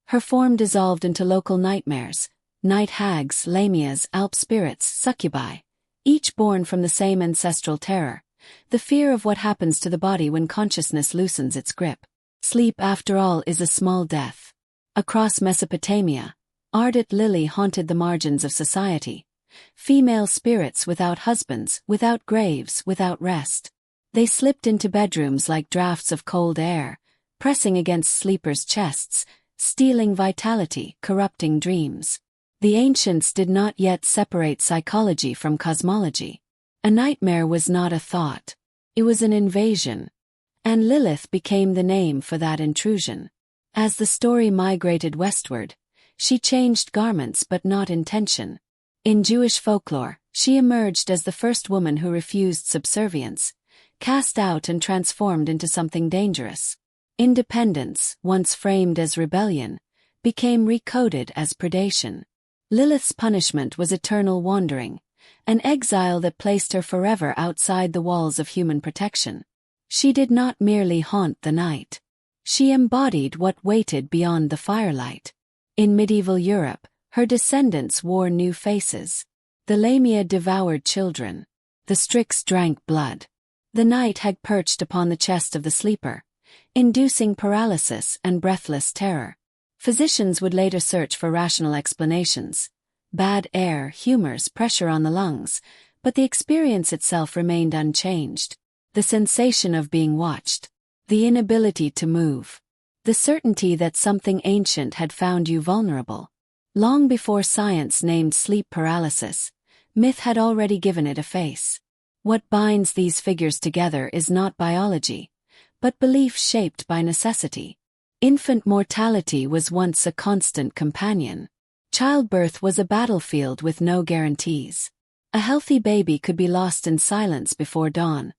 Her form dissolved into local nightmares, night hags, lamias, alp spirits, succubi, each born from the same ancestral terror, the fear of what happens to the body when consciousness loosens its grip. Sleep, after all, is a small death. Across Mesopotamia, ardent Lily haunted the margins of society. Female spirits without husbands, without graves, without rest. They slipped into bedrooms like draughts of cold air, pressing against sleepers' chests, stealing vitality, corrupting dreams. The ancients did not yet separate psychology from cosmology. A nightmare was not a thought. It was an invasion. And Lilith became the name for that intrusion. As the story migrated westward, she changed garments but not intention. In Jewish folklore, she emerged as the first woman who refused subservience, cast out and transformed into something dangerous. Independence, once framed as rebellion, became recoded as predation. Lilith's punishment was eternal wandering, an exile that placed her forever outside the walls of human protection. She did not merely haunt the night. She embodied what waited beyond the firelight. In medieval Europe, her descendants wore new faces. The Lamia devoured children. The Strix drank blood. The night hag perched upon the chest of the sleeper, inducing paralysis and breathless terror. Physicians would later search for rational explanations. Bad air, humors, pressure on the lungs, but the experience itself remained unchanged. The sensation of being watched. The inability to move. The certainty that something ancient had found you vulnerable. Long before science named sleep paralysis, myth had already given it a face. What binds these figures together is not biology, but belief shaped by necessity. Infant mortality was once a constant companion. Childbirth was a battlefield with no guarantees. A healthy baby could be lost in silence before dawn,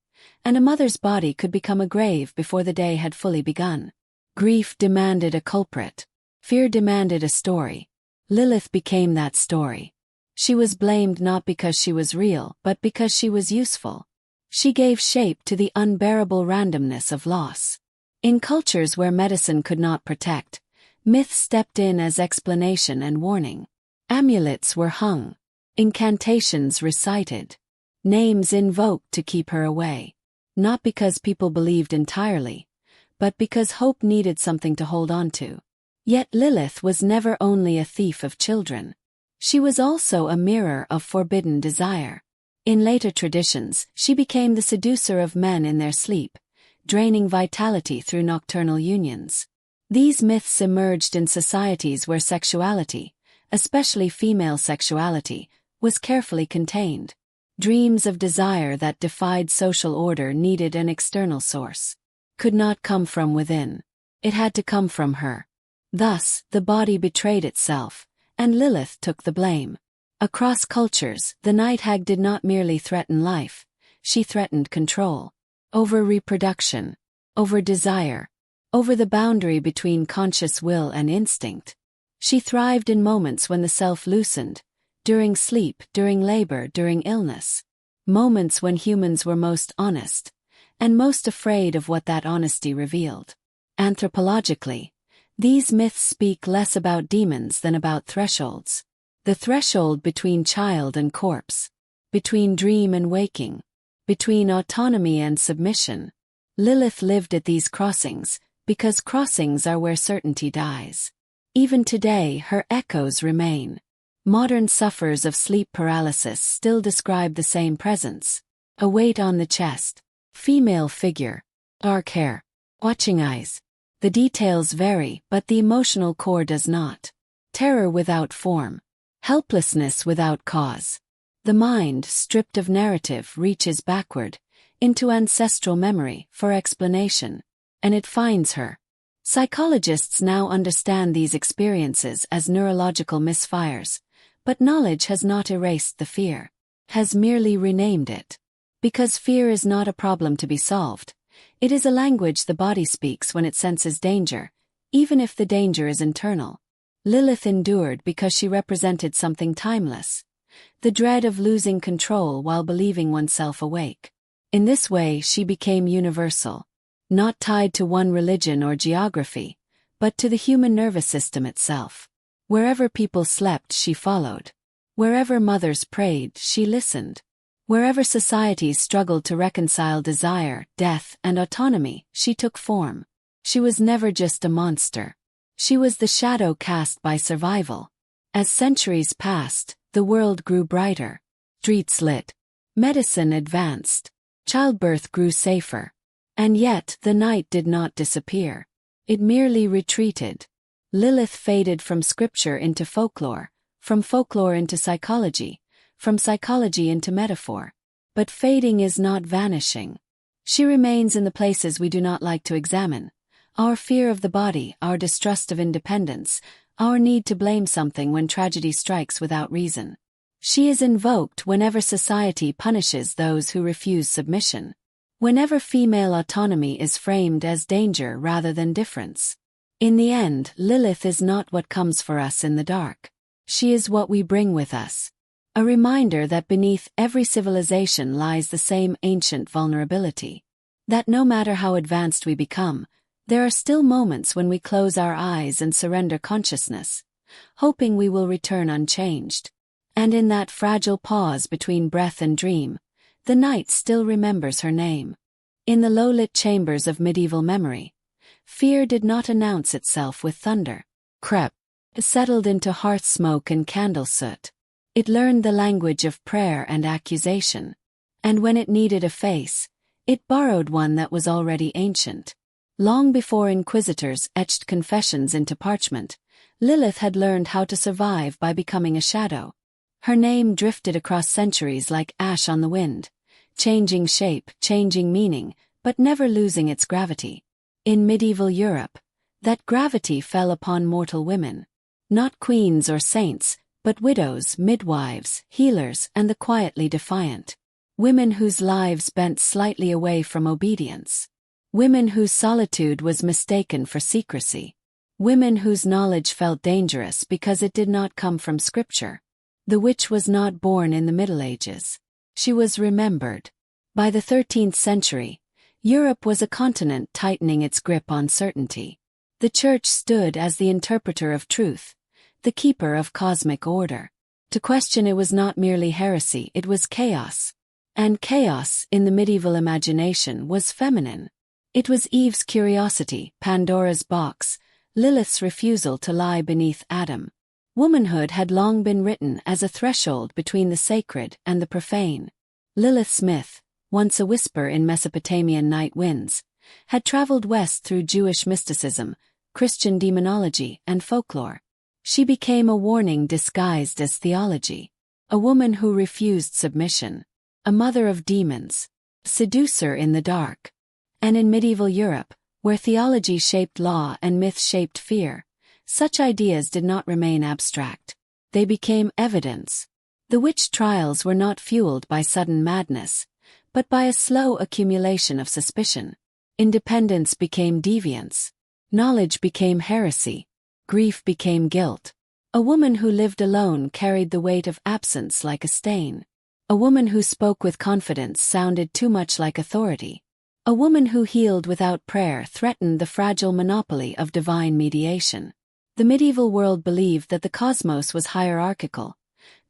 and a mother's body could become a grave before the day had fully begun. Grief demanded a culprit. Fear demanded a story. Lilith became that story. She was blamed not because she was real, but because she was useful. She gave shape to the unbearable randomness of loss. In cultures where medicine could not protect, myth stepped in as explanation and warning. Amulets were hung. Incantations recited. Names invoked to keep her away. Not because people believed entirely, but because hope needed something to hold on to. Yet Lilith was never only a thief of children. She was also a mirror of forbidden desire. In later traditions, she became the seducer of men in their sleep, draining vitality through nocturnal unions. These myths emerged in societies where sexuality, especially female sexuality, was carefully contained. Dreams of desire that defied social order needed an external source. Could not come from within. It had to come from her. Thus, the body betrayed itself, and Lilith took the blame. Across cultures, the night hag did not merely threaten life, she threatened control. Over reproduction. Over desire. Over the boundary between conscious will and instinct. She thrived in moments when the self loosened, during sleep, during labor, during illness. Moments when humans were most honest, and most afraid of what that honesty revealed. Anthropologically, these myths speak less about demons than about thresholds. The threshold between child and corpse. Between dream and waking. Between autonomy and submission. Lilith lived at these crossings, because crossings are where certainty dies. Even today, her echoes remain. Modern sufferers of sleep paralysis still describe the same presence. A weight on the chest. Female figure. Dark hair. Watching eyes. The details vary, but the emotional core does not. Terror without form. Helplessness without cause. The mind, stripped of narrative, reaches backward, into ancestral memory, for explanation. And it finds her. Psychologists now understand these experiences as neurological misfires, but knowledge has not erased the fear, has merely renamed it. Because fear is not a problem to be solved. It is a language the body speaks when it senses danger, even if the danger is internal. Lilith endured because she represented something timeless. The dread of losing control while believing oneself awake. In this way she became universal. Not tied to one religion or geography, but to the human nervous system itself. Wherever people slept, she followed. Wherever mothers prayed, she listened. Wherever societies struggled to reconcile desire, death, and autonomy, she took form. She was never just a monster. She was the shadow cast by survival. As centuries passed, the world grew brighter. Streets lit. Medicine advanced. Childbirth grew safer. And yet, the night did not disappear. It merely retreated. Lilith faded from scripture into folklore, from folklore into psychology, from psychology into metaphor. But fading is not vanishing. She remains in the places we do not like to examine. Our fear of the body, our distrust of independence, our need to blame something when tragedy strikes without reason. She is invoked whenever society punishes those who refuse submission. Whenever female autonomy is framed as danger rather than difference. In the end, Lilith is not what comes for us in the dark. She is what we bring with us. A reminder that beneath every civilization lies the same ancient vulnerability. That no matter how advanced we become, there are still moments when we close our eyes and surrender consciousness, hoping we will return unchanged. And in that fragile pause between breath and dream, the night still remembers her name. In the low-lit chambers of medieval memory, fear did not announce itself with thunder. Crept, settled into hearth smoke and candle soot. It learned the language of prayer and accusation. And when it needed a face, it borrowed one that was already ancient. Long before inquisitors etched confessions into parchment, Lilith had learned how to survive by becoming a shadow. Her name drifted across centuries like ash on the wind, changing shape, changing meaning, but never losing its gravity. In medieval Europe, that gravity fell upon mortal women. Not queens or saints, but widows, midwives, healers, and the quietly defiant. Women whose lives bent slightly away from obedience. Women whose solitude was mistaken for secrecy. Women whose knowledge felt dangerous because it did not come from scripture. The witch was not born in the Middle Ages. She was remembered. By the 13th century, Europe was a continent tightening its grip on certainty. The Church stood as the interpreter of truth, the keeper of cosmic order. To question it was not merely heresy, it was chaos. And chaos, in the medieval imagination, was feminine. It was Eve's curiosity, Pandora's box, Lilith's refusal to lie beneath Adam. Womanhood had long been written as a threshold between the sacred and the profane. Lilith's myth, once a whisper in Mesopotamian night winds, had traveled west through Jewish mysticism, Christian demonology, and folklore. She became a warning disguised as theology. A woman who refused submission. A mother of demons. Seducer in the dark. And in medieval Europe, where theology shaped law and myth shaped fear, such ideas did not remain abstract. They became evidence. The witch trials were not fueled by sudden madness, but by a slow accumulation of suspicion. Independence became deviance. Knowledge became heresy. Grief became guilt. A woman who lived alone carried the weight of absence like a stain. A woman who spoke with confidence sounded too much like authority. A woman who healed without prayer threatened the fragile monopoly of divine mediation. The medieval world believed that the cosmos was hierarchical.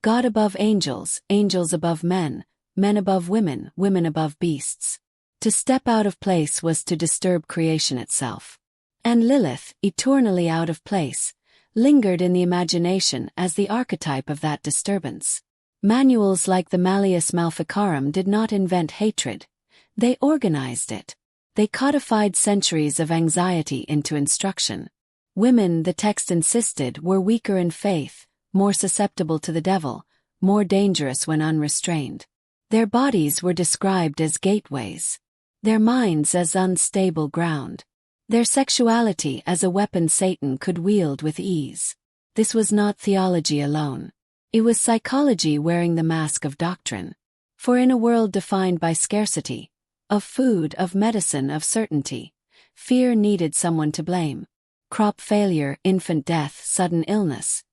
God above angels, angels above men, men above women, women above beasts. To step out of place was to disturb creation itself. And Lilith, eternally out of place, lingered in the imagination as the archetype of that disturbance. Manuals like the Malleus Maleficarum did not invent hatred. They organized it. They codified centuries of anxiety into instruction. Women, the text insisted, were weaker in faith, more susceptible to the devil, more dangerous when unrestrained. Their bodies were described as gateways, their minds as unstable ground, their sexuality as a weapon Satan could wield with ease. This was not theology alone. It was psychology wearing the mask of doctrine. For in a world defined by scarcity, of food, of medicine, of certainty, fear needed someone to blame. Crop failure, infant death, sudden illness.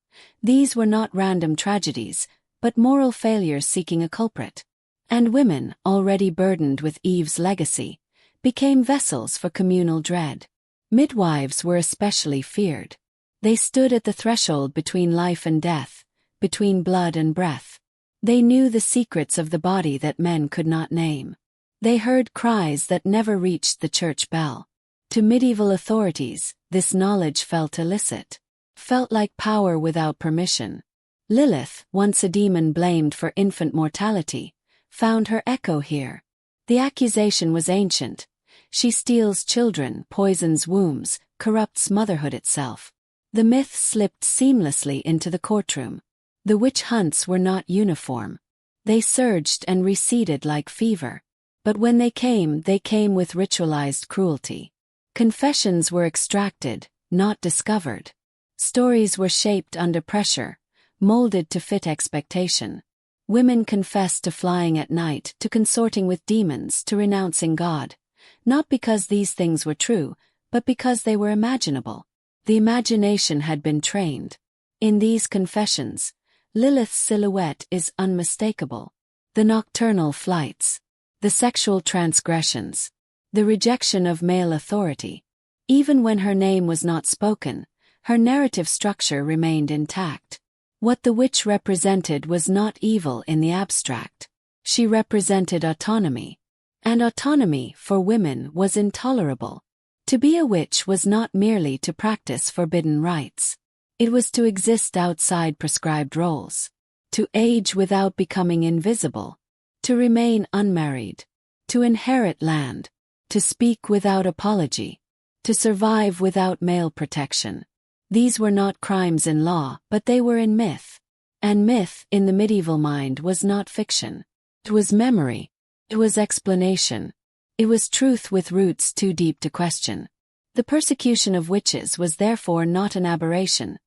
These were not random tragedies, but moral failures seeking a culprit. And women, already burdened with Eve's legacy, became vessels for communal dread. Midwives were especially feared. They stood at the threshold between life and death, between blood and breath. They knew the secrets of the body that men could not name. They heard cries that never reached the church bell. To medieval authorities, this knowledge felt illicit, felt like power without permission. Lilith, once a demon blamed for infant mortality, found her echo here. The accusation was ancient. She steals children, poisons wombs, corrupts motherhood itself. The myth slipped seamlessly into the courtroom. The witch hunts were not uniform. They surged and receded like fever. But when they came with ritualized cruelty. Confessions were extracted, not discovered. Stories were shaped under pressure, molded to fit expectation. Women confessed to flying at night, to consorting with demons, to renouncing God. Not because these things were true, but because they were imaginable. The imagination had been trained. In these confessions, Lilith's silhouette is unmistakable. The nocturnal flights, the sexual transgressions, the rejection of male authority. Even when her name was not spoken, her narrative structure remained intact. What the witch represented was not evil in the abstract. She represented autonomy. And autonomy, for women, was intolerable. To be a witch was not merely to practice forbidden rites. It was to exist outside prescribed roles. To age without becoming invisible. To remain unmarried. To inherit land. To speak without apology. To survive without male protection. These were not crimes in law, but they were in myth. And myth, in the medieval mind, was not fiction. It was memory. It was explanation. It was truth with roots too deep to question. The persecution of witches was therefore not an aberration,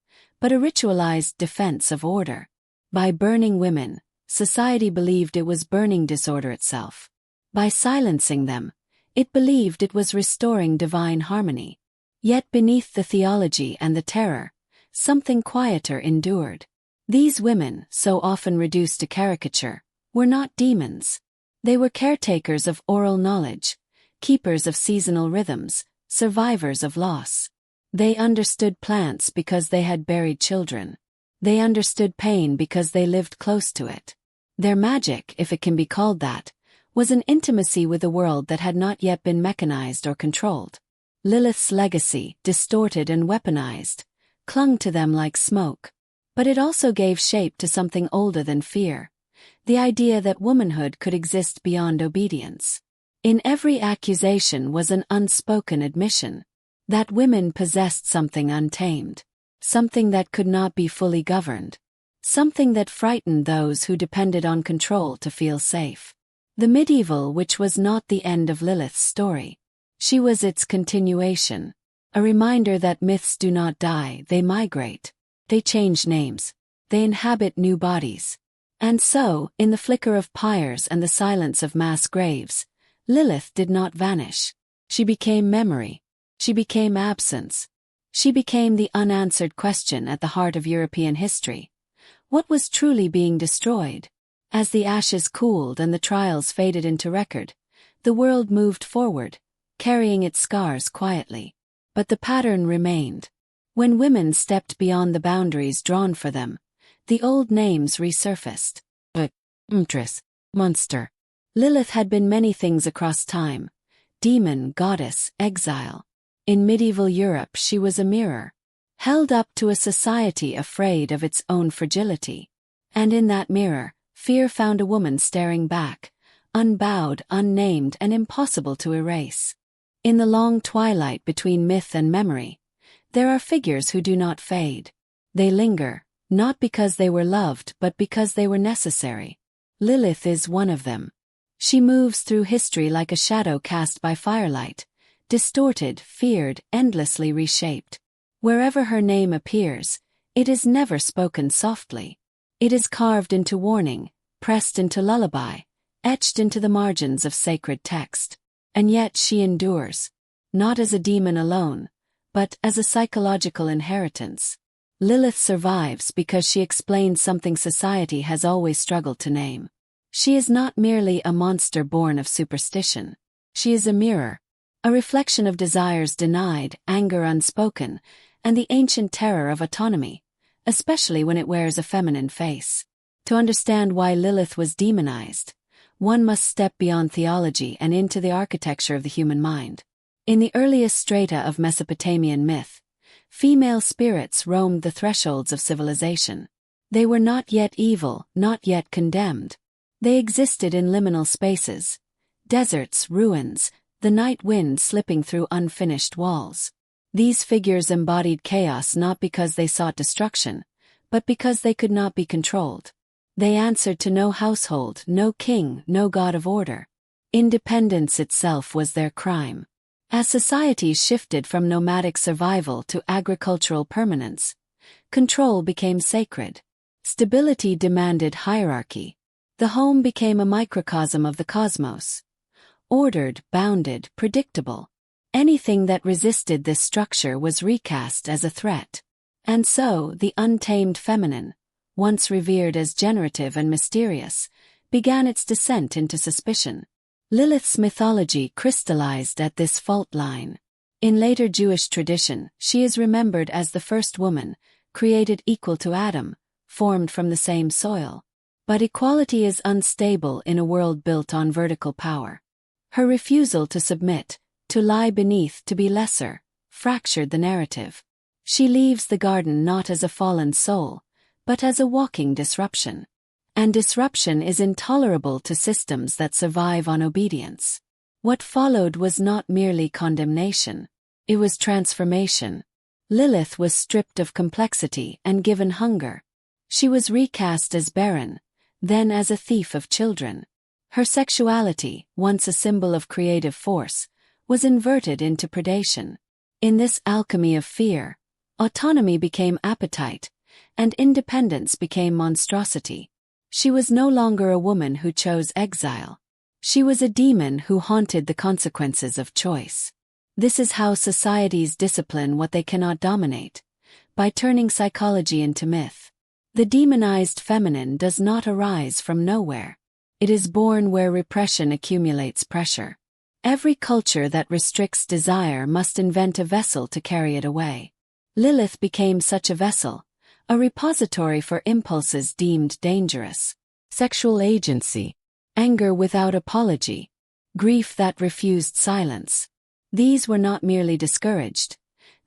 but a ritualized defense of order. By burning women, society believed it was burning disorder itself. By silencing them, it believed it was restoring divine harmony. Yet beneath the theology and the terror, something quieter endured. These women, so often reduced to caricature, were not demons. They were caretakers of oral knowledge, keepers of seasonal rhythms, survivors of loss. They understood plants because they had buried children. They understood pain because they lived close to it. Their magic, if it can be called that, was an intimacy with a world that had not yet been mechanized or controlled. Lilith's legacy, distorted and weaponized, clung to them like smoke. But it also gave shape to something older than fear, the idea that womanhood could exist beyond obedience. In every accusation was an unspoken admission that women possessed something untamed, something that could not be fully governed, something that frightened those who depended on control to feel safe. The medieval witch was not the end of Lilith's story. She was its continuation, a reminder that myths do not die, they migrate. They change names. They inhabit new bodies. And so, in the flicker of pyres and the silence of mass graves, Lilith did not vanish. She became memory. She became absence. She became the unanswered question at the heart of European history. What was truly being destroyed? As the ashes cooled and the trials faded into record, the world moved forward, carrying its scars quietly. But the pattern remained. When women stepped beyond the boundaries drawn for them, the old names resurfaced. Umtress, monster. Lilith had been many things across time. Demon, goddess, exile. In medieval Europe she was a mirror, held up to a society afraid of its own fragility. And in that mirror, fear found a woman staring back, unbowed, unnamed, and impossible to erase. In the long twilight between myth and memory, there are figures who do not fade. They linger, not because they were loved but because they were necessary. Lilith is one of them. She moves through history like a shadow cast by firelight, distorted, feared, endlessly reshaped. Wherever her name appears, it is never spoken softly. It is carved into warning, pressed into lullaby, etched into the margins of sacred text. And yet she endures, not as a demon alone, but as a psychological inheritance. Lilith survives because she explains something society has always struggled to name. She is not merely a monster born of superstition. She is a mirror, a reflection of desires denied, anger unspoken, and the ancient terror of autonomy, especially when it wears a feminine face. To understand why Lilith was demonized, one must step beyond theology and into the architecture of the human mind. In the earliest strata of Mesopotamian myth, female spirits roamed the thresholds of civilization. They were not yet evil, not yet condemned. They existed in liminal spaces, deserts, ruins, the night wind slipping through unfinished walls. These figures embodied chaos not because they sought destruction, but because they could not be controlled. They answered to no household, no king, no god of order. Independence itself was their crime. As societies shifted from nomadic survival to agricultural permanence, control became sacred. Stability demanded hierarchy. The home became a microcosm of the cosmos. Ordered, bounded, predictable. Anything that resisted this structure was recast as a threat. And so, the untamed feminine, once revered as generative and mysterious, began its descent into suspicion. Lilith's mythology crystallized at this fault line. In later Jewish tradition, she is remembered as the first woman, created equal to Adam, formed from the same soil. But equality is unstable in a world built on vertical power. Her refusal to submit, to lie beneath, to be lesser, fractured the narrative. She leaves the garden not as a fallen soul, but as a walking disruption. And disruption is intolerable to systems that survive on obedience. What followed was not merely condemnation. It was transformation. Lilith was stripped of complexity and given hunger. She was recast as barren, then as a thief of children. Her sexuality, once a symbol of creative force, was inverted into predation. In this alchemy of fear, autonomy became appetite, and independence became monstrosity. She was no longer a woman who chose exile. She was a demon who haunted the consequences of choice. This is how societies discipline what they cannot dominate, by turning psychology into myth. The demonized feminine does not arise from nowhere. It is born where repression accumulates pressure. Every culture that restricts desire must invent a vessel to carry it away. Lilith became such a vessel, a repository for impulses deemed dangerous. Sexual agency, anger without apology, grief that refused silence. These were not merely discouraged.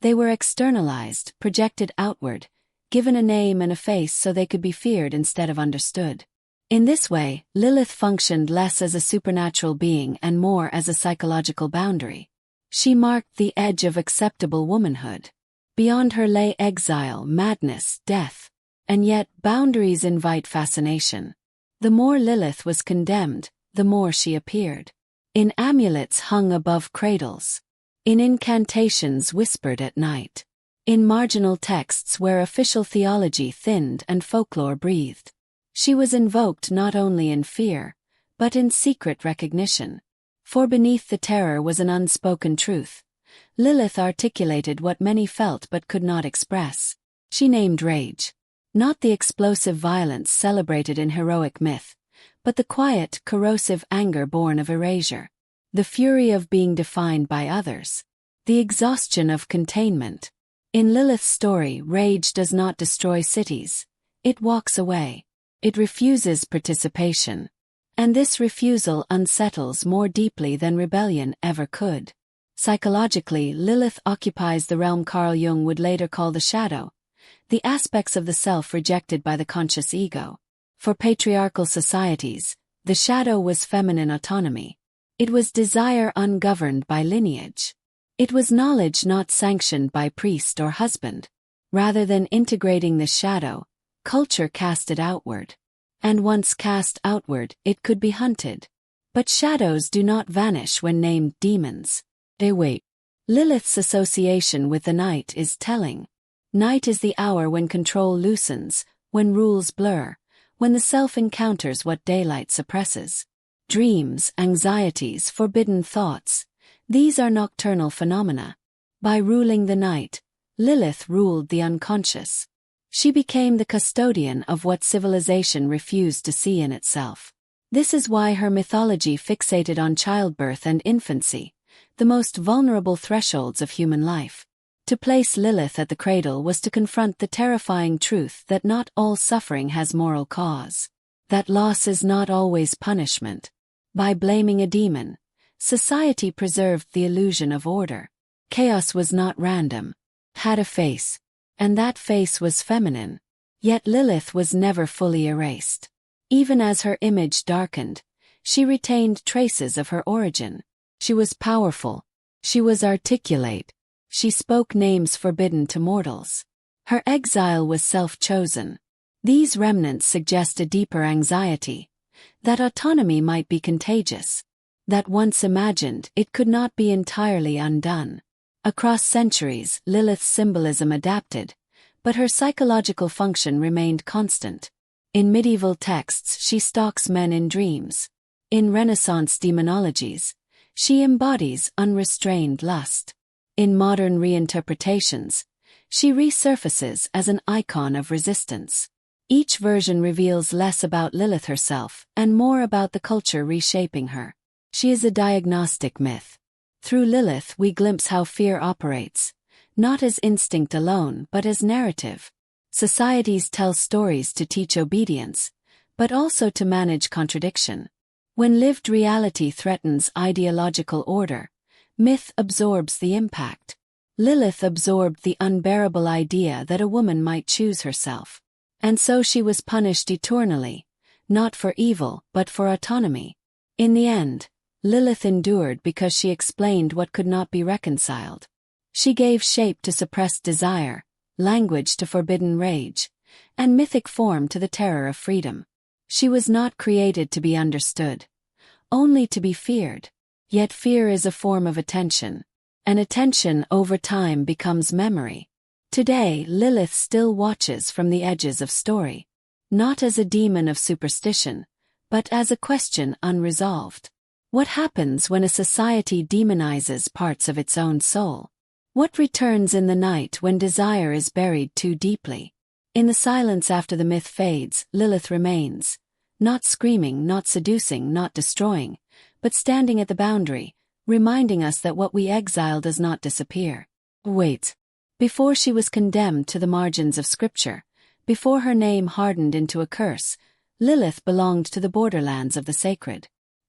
They were externalized, projected outward, given a name and a face so they could be feared instead of understood. In this way, Lilith functioned less as a supernatural being and more as a psychological boundary. She marked the edge of acceptable womanhood. Beyond her lay exile, madness, death. And yet, boundaries invite fascination. The more Lilith was condemned, the more she appeared. In amulets hung above cradles. In incantations whispered at night. In marginal texts where official theology thinned and folklore breathed. She was invoked not only in fear, but in secret recognition. For beneath the terror was an unspoken truth. Lilith articulated what many felt but could not express. She named rage. Not the explosive violence celebrated in heroic myth, but the quiet, corrosive anger born of erasure. The fury of being defined by others. The exhaustion of containment. In Lilith's story, rage does not destroy cities. It walks away. It refuses participation. And this refusal unsettles more deeply than rebellion ever could. Psychologically, Lilith occupies the realm Carl Jung would later call the shadow, the aspects of the self rejected by the conscious ego. For patriarchal societies, the shadow was feminine autonomy. It was desire ungoverned by lineage. It was knowledge not sanctioned by priest or husband. Rather than integrating the shadow, culture cast it outward. and once cast outward, it could be hunted. But shadows do not vanish when named demons. They wait. Lilith's association with the night is telling. Night is the hour when control loosens, when rules blur, when the self encounters what daylight suppresses. Dreams, anxieties, forbidden thoughts. These are nocturnal phenomena. By ruling the night, Lilith ruled the unconscious. She became the custodian of what civilization refused to see in itself. This is why her mythology fixated on childbirth and infancy, the most vulnerable thresholds of human life. To place Lilith at the cradle was to confront the terrifying truth that not all suffering has moral cause. That loss is not always punishment. By blaming a demon, society preserved the illusion of order. Chaos was not random. It had a face. And that face was feminine. Yet Lilith was never fully erased. Even as her image darkened, she retained traces of her origin. She was powerful. She was articulate. She spoke names forbidden to mortals. Her exile was self-chosen. These remnants suggest a deeper anxiety. That autonomy might be contagious. That once imagined, it could not be entirely undone. Across centuries, Lilith's symbolism adapted, but her psychological function remained constant. In medieval texts, she stalks men in dreams. In Renaissance demonologies, she embodies unrestrained lust. In modern reinterpretations, she resurfaces as an icon of resistance. Each version reveals less about Lilith herself and more about the culture reshaping her. She is a diagnostic myth. Through Lilith we glimpse how fear operates, not as instinct alone but as narrative. Societies tell stories to teach obedience, but also to manage contradiction. When lived reality threatens ideological order, myth absorbs the impact. Lilith absorbed the unbearable idea that a woman might choose herself. And so she was punished eternally, not for evil but for autonomy. In the end, Lilith endured because she explained what could not be reconciled. She gave shape to suppressed desire, language to forbidden rage, and mythic form to the terror of freedom. She was not created to be understood, only to be feared. Yet fear is a form of attention, and attention over time becomes memory. Today, Lilith still watches from the edges of story, not as a demon of superstition, but as a question unresolved. What happens when a society demonizes parts of its own soul? What returns in the night when desire is buried too deeply? In the silence after the myth fades, Lilith remains, not screaming, not seducing, not destroying, but standing at the boundary, reminding us that what we exile does not disappear. Wait. Before she was condemned to the margins of Scripture, before her name hardened into a curse, Lilith belonged to the borderlands of the sacred.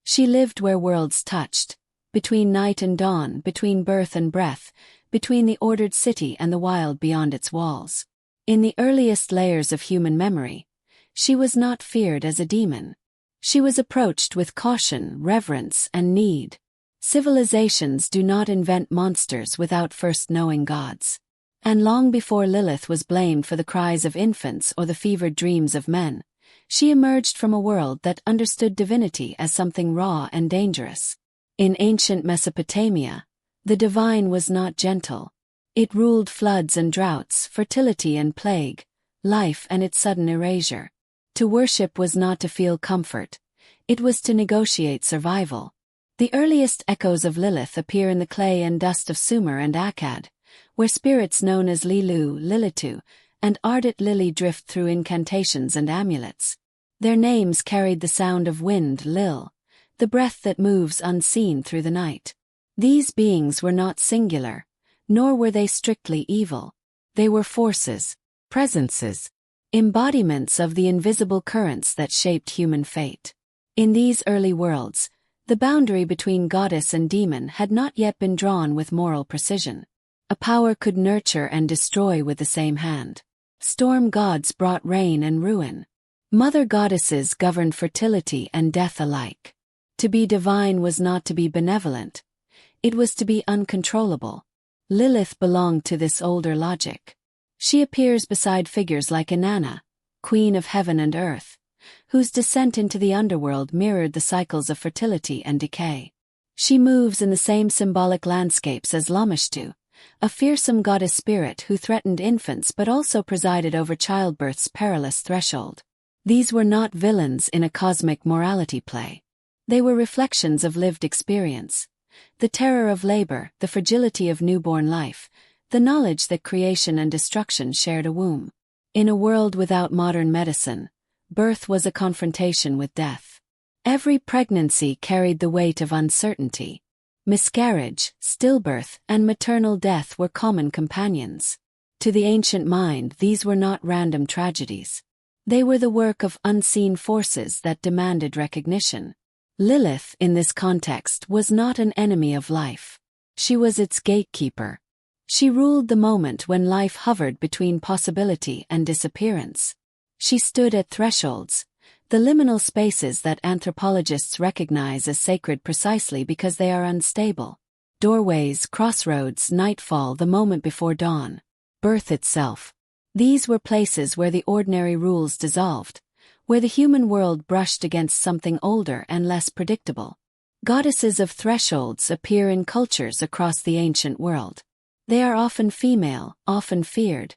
She lived where worlds touched, between night and dawn, between birth and breath, between the ordered city and the wild beyond its walls. In the earliest layers of human memory, she was not feared as a demon. She was approached with caution, reverence, and need. Civilizations do not invent monsters without first knowing gods. And long before Lilith was blamed for the cries of infants or the fevered dreams of men, she emerged from a world that understood divinity as something raw and dangerous. In ancient Mesopotamia, the divine was not gentle. It ruled floods and droughts, fertility and plague, life and its sudden erasure. To worship was not to feel comfort. It was to negotiate survival. The earliest echoes of Lilith appear in the clay and dust of Sumer and Akkad, where spirits known as Lilu, Lilitu, and Ardit Lily drift through incantations and amulets. Their names carried the sound of wind, Lil, the breath that moves unseen through the night. These beings were not singular, nor were they strictly evil. They were forces, presences, embodiments of the invisible currents that shaped human fate. In these early worlds, the boundary between goddess and demon had not yet been drawn with moral precision. A power could nurture and destroy with the same hand. Storm gods brought rain and ruin. Mother goddesses governed fertility and death alike. To be divine was not to be benevolent. It was to be uncontrollable. Lilith belonged to this older logic. She appears beside figures like Inanna, queen of heaven and earth, whose descent into the underworld mirrored the cycles of fertility and decay. She moves in the same symbolic landscapes as Lamashtu, a fearsome goddess spirit who threatened infants but also presided over childbirth's perilous threshold. These were not villains in a cosmic morality play. They were reflections of lived experience. The terror of labor, the fragility of newborn life, the knowledge that creation and destruction shared a womb. In a world without modern medicine, birth was a confrontation with death. Every pregnancy carried the weight of uncertainty. Miscarriage, stillbirth, and maternal death were common companions. To the ancient mind, these were not random tragedies. They were the work of unseen forces that demanded recognition. Lilith, in this context, was not an enemy of life. She was its gatekeeper. She ruled the moment when life hovered between possibility and disappearance. She stood at thresholds, the liminal spaces that anthropologists recognize as sacred precisely because they are unstable. Doorways, crossroads, nightfall, the moment before dawn. Birth itself. These were places where the ordinary rules dissolved, where the human world brushed against something older and less predictable. Goddesses of thresholds appear in cultures across the ancient world. They are often female, often feared,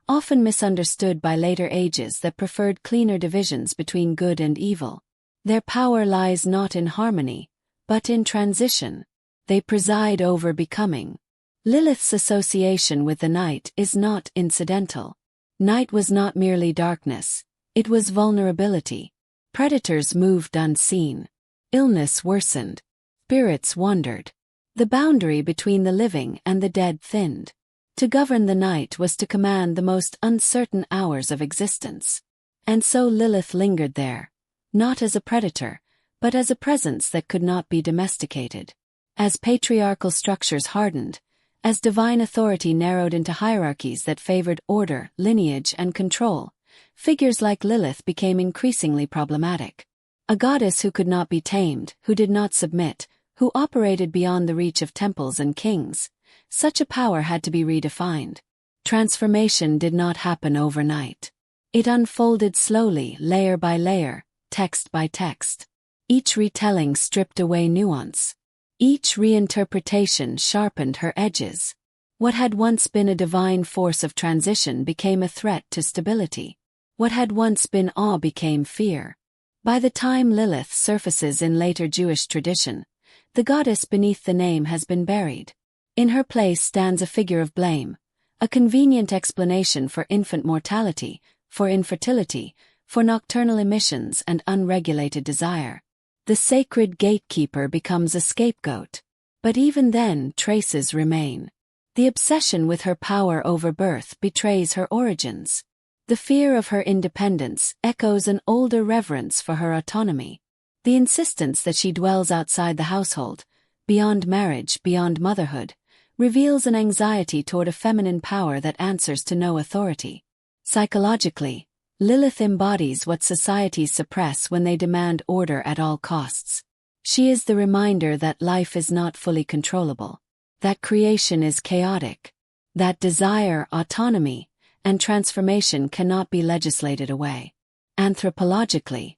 often misunderstood by later ages that preferred cleaner divisions between good and evil. Their power lies not in harmony, but in transition. They preside over becoming. Lilith's association with the night is not incidental. Night was not merely darkness, it was vulnerability. Predators moved unseen. Illness worsened. Spirits wandered. The boundary between the living and the dead thinned. To govern the night was to command the most uncertain hours of existence. And so Lilith lingered there, not as a predator, but as a presence that could not be domesticated. As patriarchal structures hardened, as divine authority narrowed into hierarchies that favored order, lineage, and control, figures like Lilith became increasingly problematic. A goddess who could not be tamed, who did not submit, who operated beyond the reach of temples and kings. Such a power had to be redefined. Transformation did not happen overnight. It unfolded slowly, layer by layer, text by text. Each retelling stripped away nuance. Each reinterpretation sharpened her edges. What had once been a divine force of transition became a threat to stability. What had once been awe became fear. By the time Lilith surfaces in later Jewish tradition, the goddess beneath the name has been buried. In her place stands a figure of blame, a convenient explanation for infant mortality, for infertility, for nocturnal emissions and unregulated desire. The sacred gatekeeper becomes a scapegoat. But even then, traces remain. The obsession with her power over birth betrays her origins. The fear of her independence echoes an older reverence for her autonomy. The insistence that she dwells outside the household, beyond marriage, beyond motherhood, reveals an anxiety toward a feminine power that answers to no authority. Psychologically, Lilith embodies what societies suppress when they demand order at all costs. She is the reminder that life is not fully controllable, that creation is chaotic, that desire, autonomy, and transformation cannot be legislated away. Anthropologically,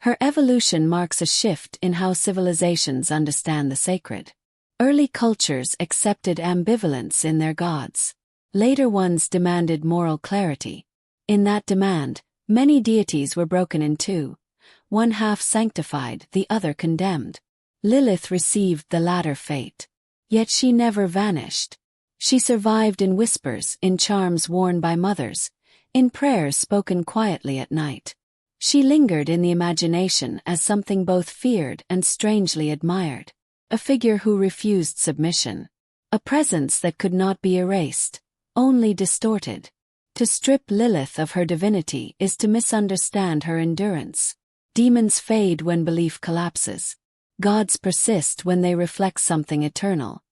her evolution marks a shift in how civilizations understand the sacred. Early cultures accepted ambivalence in their gods. Later ones demanded moral clarity. In that demand, many deities were broken in two, one half sanctified, the other condemned. Lilith received the latter fate. Yet she never vanished. She survived in whispers, in charms worn by mothers, in prayers spoken quietly at night. She lingered in the imagination as something both feared and strangely admired. A figure who refused submission. A presence that could not be erased, only distorted. To strip Lilith of her divinity is to misunderstand her endurance. Demons fade when belief collapses. Gods persist when they reflect something eternal.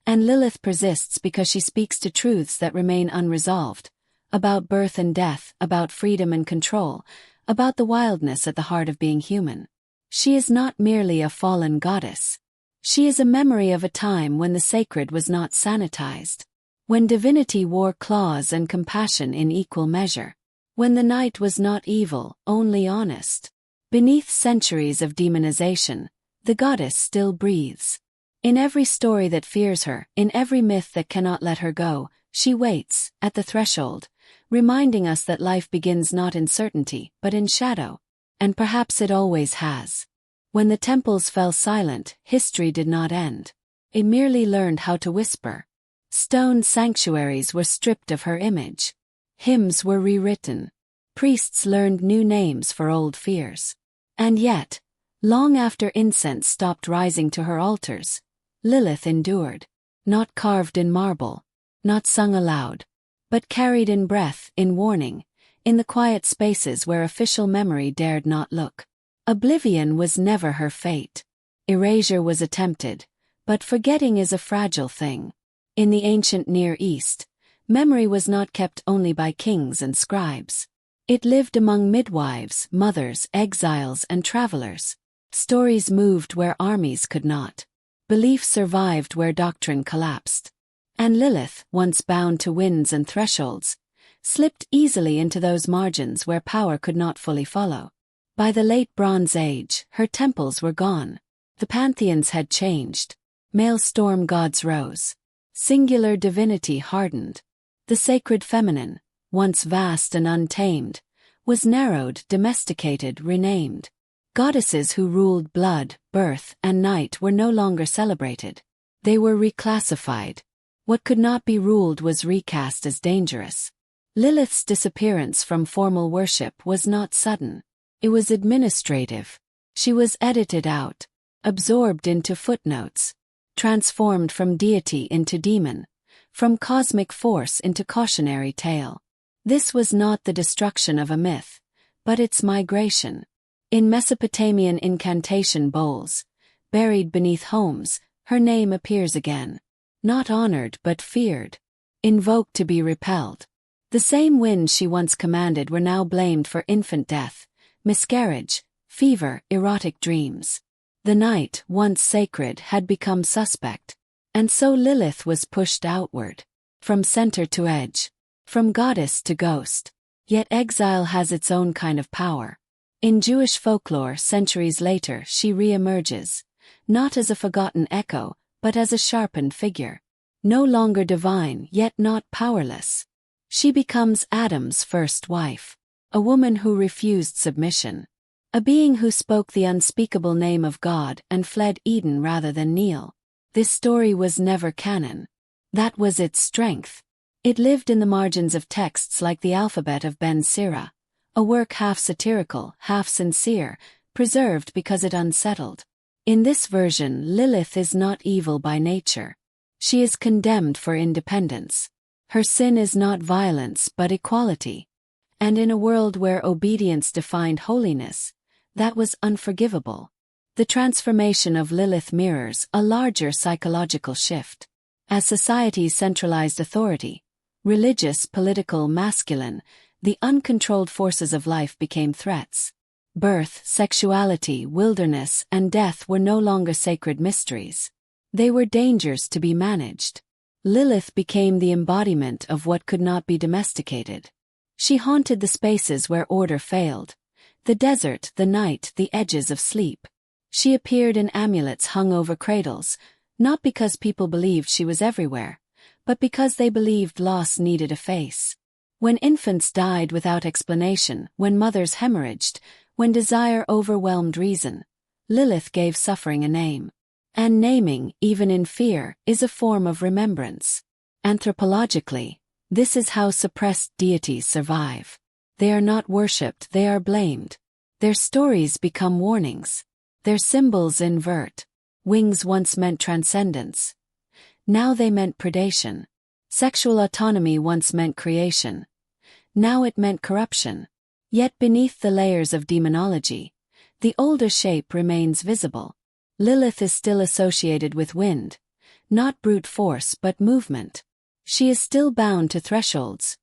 And Lilith persists because she speaks to truths that remain unresolved, about birth and death, about freedom and control, about the wildness at the heart of being human. She is not merely a fallen goddess. She is a memory of a time when the sacred was not sanitized, when divinity wore claws and compassion in equal measure, when the night was not evil, only honest. Beneath centuries of demonization, the goddess still breathes. In every story that fears her, in every myth that cannot let her go, she waits, at the threshold, reminding us that life begins not in certainty, but in shadow. And perhaps it always has. When the temples fell silent, history did not end. It merely learned how to whisper. Stone sanctuaries were stripped of her image. Hymns were rewritten. Priests learned new names for old fears. And yet, long after incense stopped rising to her altars, Lilith endured. Not carved in marble, not sung aloud, but carried in breath, in warning, in the quiet spaces where official memory dared not look. Oblivion was never her fate. Erasure was attempted, but forgetting is a fragile thing. In the ancient Near East, memory was not kept only by kings and scribes. It lived among midwives, mothers, exiles, and travelers. Stories moved where armies could not. Belief survived where doctrine collapsed. And Lilith, once bound to winds and thresholds, slipped easily into those margins where power could not fully follow. By the late Bronze Age, her temples were gone. The pantheons had changed. Male storm gods rose. Singular divinity hardened. The sacred feminine, once vast and untamed, was narrowed, domesticated, renamed. Goddesses who ruled blood, birth, and night were no longer celebrated. They were reclassified. What could not be ruled was recast as dangerous. Lilith's disappearance from formal worship was not sudden. It was administrative. She was edited out, absorbed into footnotes, transformed from deity into demon, from cosmic force into cautionary tale. This was not the destruction of a myth, but its migration. In Mesopotamian incantation bowls, buried beneath homes, her name appears again. Not honored but feared. Invoked to be repelled. The same winds she once commanded were now blamed for infant death, miscarriage, fever, erotic dreams. The night, once sacred, had become suspect. And so Lilith was pushed outward. From center to edge. From goddess to ghost. Yet exile has its own kind of power. In Jewish folklore, centuries later, she re-emerges, not as a forgotten echo, but as a sharpened figure. No longer divine, yet not powerless. She becomes Adam's first wife. A woman who refused submission. A being who spoke the unspeakable name of God and fled Eden rather than kneel. This story was never canon. That was its strength. It lived in the margins of texts like the alphabet of Ben Sira, a work half satirical, half sincere, preserved because it unsettled. In this version, Lilith is not evil by nature. She is condemned for independence. Her sin is not violence but equality. And in a world where obedience defined holiness, that was unforgivable. The transformation of Lilith mirrors a larger psychological shift. As societies centralized authority, religious, political, masculine, the uncontrolled forces of life became threats. Birth, sexuality, wilderness, and death were no longer sacred mysteries. They were dangers to be managed. Lilith became the embodiment of what could not be domesticated. She haunted the spaces where order failed. The desert, the night, the edges of sleep. She appeared in amulets hung over cradles, not because people believed she was everywhere, but because they believed loss needed a face. When infants died without explanation, when mothers hemorrhaged, when desire overwhelmed reason, Lilith gave suffering a name. And naming, even in fear, is a form of remembrance. Anthropologically, this is how suppressed deities survive. They are not worshipped, they are blamed. Their stories become warnings. Their symbols invert. Wings once meant transcendence. Now they meant predation. Sexual autonomy once meant creation. Now it meant corruption. Yet beneath the layers of demonology, the older shape remains visible. Lilith is still associated with wind, not brute force but movement. She is still bound to thresholds,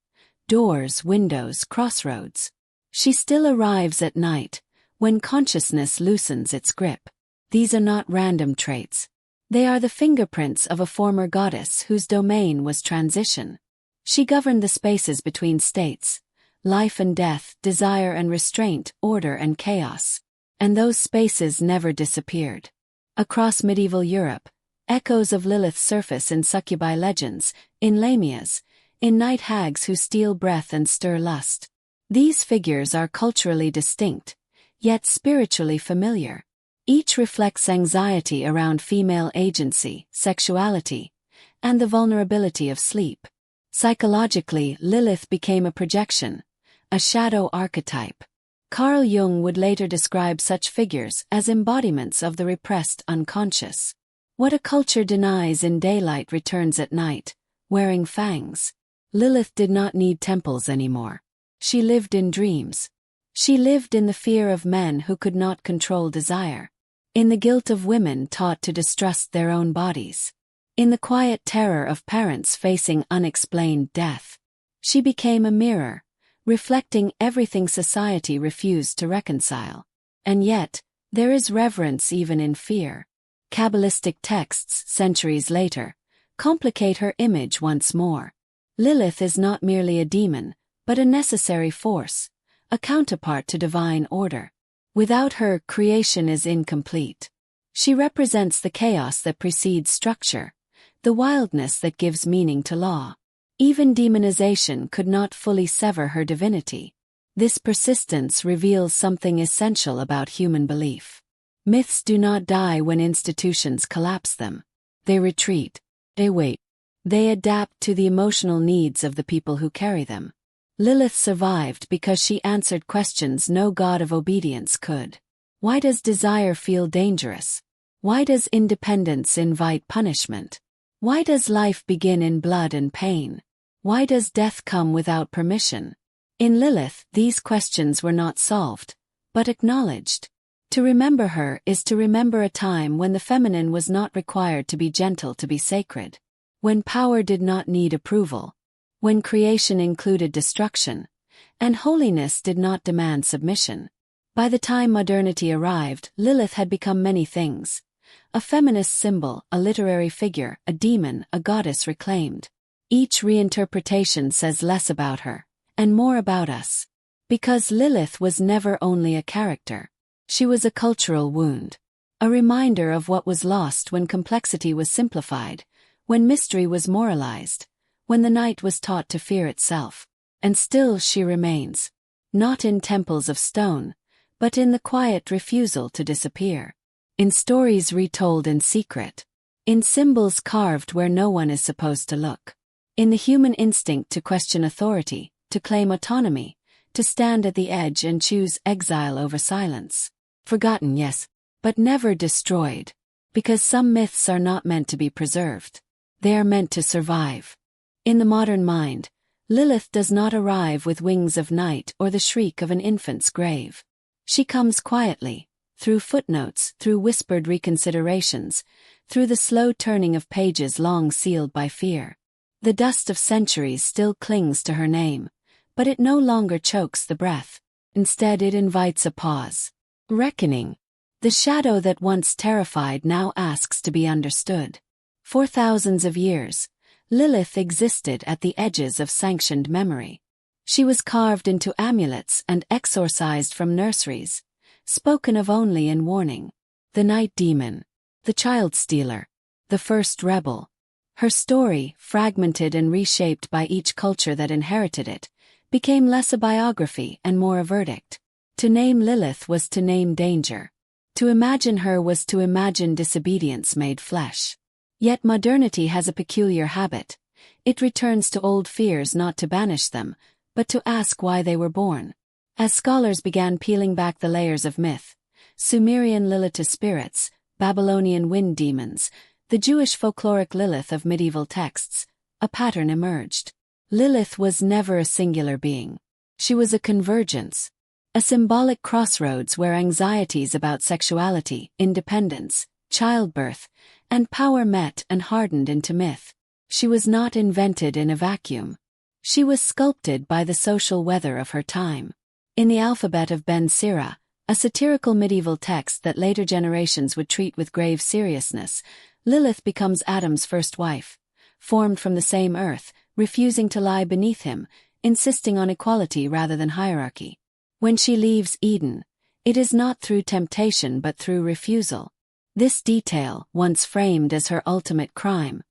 doors, windows, crossroads. She still arrives at night, when consciousness loosens its grip. These are not random traits. They are the fingerprints of a former goddess whose domain was transition. She governed the spaces between states, life and death, desire and restraint, order and chaos. and those spaces never disappeared. Across medieval Europe, echoes of Lilith surface in succubi legends, in lamias, in night hags who steal breath and stir lust. These figures are culturally distinct, yet spiritually familiar. Each reflects anxiety around female agency, sexuality, and the vulnerability of sleep. Psychologically, Lilith became a projection, a shadow archetype. Carl Jung would later describe such figures as embodiments of the repressed unconscious. What a culture denies in daylight returns at night, wearing fangs. Lilith did not need temples anymore. She lived in dreams. She lived in the fear of men who could not control desire. In the guilt of women taught to distrust their own bodies. In the quiet terror of parents facing unexplained death. She became a mirror, reflecting everything society refused to reconcile. And yet, there is reverence even in fear. Kabbalistic texts, centuries later, complicate her image once more. Lilith is not merely a demon, but a necessary force, a counterpart to divine order. Without her, creation is incomplete. She represents the chaos that precedes structure, the wildness that gives meaning to law. Even demonization could not fully sever her divinity. This persistence reveals something essential about human belief. Myths do not die when institutions collapse them. They retreat. They wait. They adapt to the emotional needs of the people who carry them. Lilith survived because she answered questions no god of obedience could. Why does desire feel dangerous? Why does independence invite punishment? Why does life begin in blood and pain? Why does death come without permission? In Lilith, these questions were not solved, but acknowledged. To remember her is to remember a time when the feminine was not required to be gentle to be sacred. When power did not need approval. When creation included destruction. And holiness did not demand submission. By the time modernity arrived, Lilith had become many things. A feminist symbol, a literary figure, a demon, a goddess reclaimed. Each reinterpretation says less about her, and more about us. Because Lilith was never only a character. She was a cultural wound. A reminder of what was lost when complexity was simplified, when mystery was moralized, when the night was taught to fear itself. And still she remains. Not in temples of stone, but in the quiet refusal to disappear. In stories retold in secret. In symbols carved where no one is supposed to look. In the human instinct to question authority, to claim autonomy, to stand at the edge and choose exile over silence. Forgotten, yes, but never destroyed. Because some myths are not meant to be preserved. They are meant to survive. In the modern mind, Lilith does not arrive with wings of night or the shriek of an infant's grave. She comes quietly, through footnotes, through whispered reconsiderations, through the slow turning of pages long sealed by fear. The dust of centuries still clings to her name, but it no longer chokes the breath. Instead it invites a pause. Reckoning. The shadow that once terrified now asks to be understood. For thousands of years, Lilith existed at the edges of sanctioned memory. She was carved into amulets and exorcised from nurseries, spoken of only in warning. The night demon, the child stealer, the first rebel. Her story, fragmented and reshaped by each culture that inherited it, became less a biography and more a verdict. To name Lilith was to name danger. To imagine her was to imagine disobedience made flesh. Yet modernity has a peculiar habit. It returns to old fears not to banish them, but to ask why they were born. As scholars began peeling back the layers of myth, Sumerian Lilith spirits, Babylonian wind demons, the Jewish folkloric Lilith of medieval texts, a pattern emerged. Lilith was never a singular being. She was a convergence. A symbolic crossroads where anxieties about sexuality, independence, childbirth, and power met and hardened into myth. She was not invented in a vacuum. She was sculpted by the social weather of her time. In the alphabet of Ben Sira, a satirical medieval text that later generations would treat with grave seriousness, Lilith becomes Adam's first wife, formed from the same earth, refusing to lie beneath him, insisting on equality rather than hierarchy. When she leaves Eden, It is not through temptation but through refusal. This detail, once framed as her ultimate crime,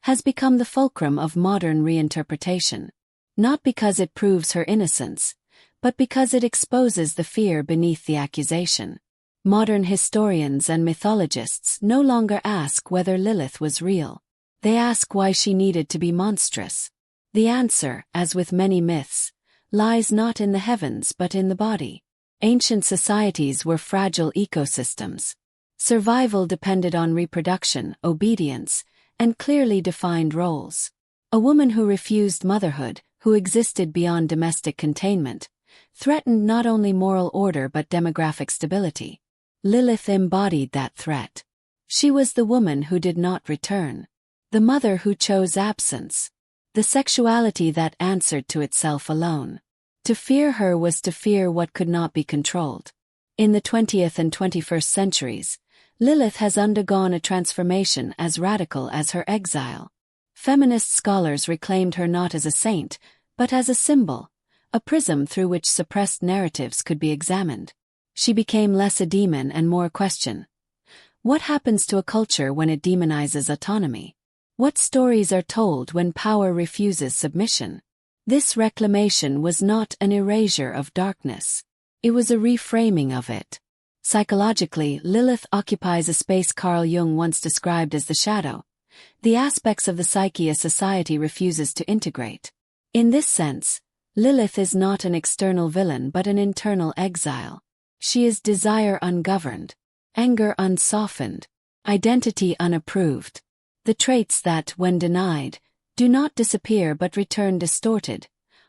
has become the fulcrum of modern reinterpretation. Not because it proves her innocence, but because it exposes the fear beneath the accusation. Modern historians and mythologists no longer ask whether Lilith was real. They ask why she needed to be monstrous. The answer, as with many myths, lies not in the heavens but in the body. Ancient societies were fragile ecosystems. Survival depended on reproduction, obedience, and clearly defined roles. A woman who refused motherhood, who existed beyond domestic containment, threatened not only moral order but demographic stability. Lilith embodied that threat. She was the woman who did not return, the mother who chose absence, the sexuality that answered to itself alone. To fear her was to fear what could not be controlled. In the 20th and 21st centuries, Lilith has undergone a transformation as radical as her exile. Feminist scholars reclaimed her not as a saint, but as a symbol, a prism through which suppressed narratives could be examined. She became less a demon and more a question. What happens to a culture when it demonizes autonomy? What stories are told when power refuses submission? This reclamation was not an erasure of darkness. It was a reframing of it. Psychologically, Lilith occupies a space Carl Jung once described as the shadow, the aspects of the psyche a society refuses to integrate. In this sense, Lilith is not an external villain but an internal exile. She is desire ungoverned, anger unsoftened, identity unapproved. The traits that, when denied, do not disappear but return distorted,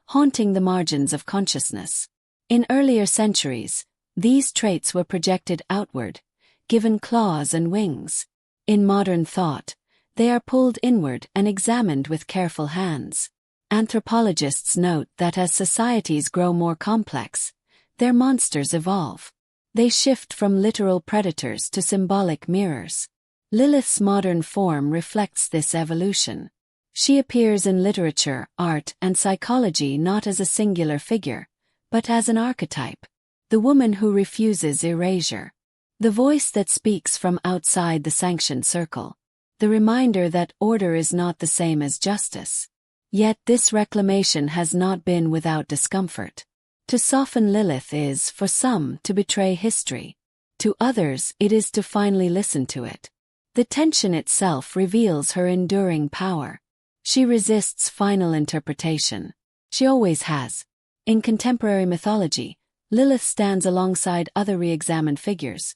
haunting the margins of consciousness. In earlier centuries, these traits were projected outward, given claws and wings. In modern thought, they are pulled inward and examined with careful hands. Anthropologists note that as societies grow more complex, their monsters evolve. They shift from literal predators to symbolic mirrors. Lilith's modern form reflects this evolution. She appears in literature, art, and psychology not as a singular figure, but as an archetype. The woman who refuses erasure. The voice that speaks from outside the sanctioned circle. The reminder that order is not the same as justice. Yet this reclamation has not been without discomfort. To soften Lilith is, for some, to betray history. To others, it is to finally listen to it. The tension itself reveals her enduring power. She resists final interpretation. She always has. In contemporary mythology, Lilith stands alongside other re-examined figures.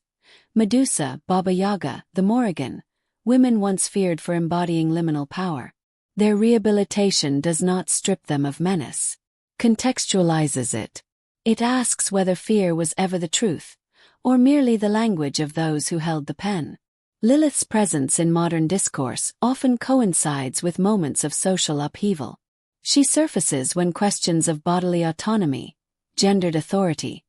Medusa, Baba Yaga, the Morrigan, women once feared for embodying liminal power. Their rehabilitation does not strip them of menace. Contextualizes it. It asks whether fear was ever the truth, or merely the language of those who held the pen. Lilith's presence in modern discourse often coincides with moments of social upheaval. She surfaces when questions of bodily autonomy, gendered authority,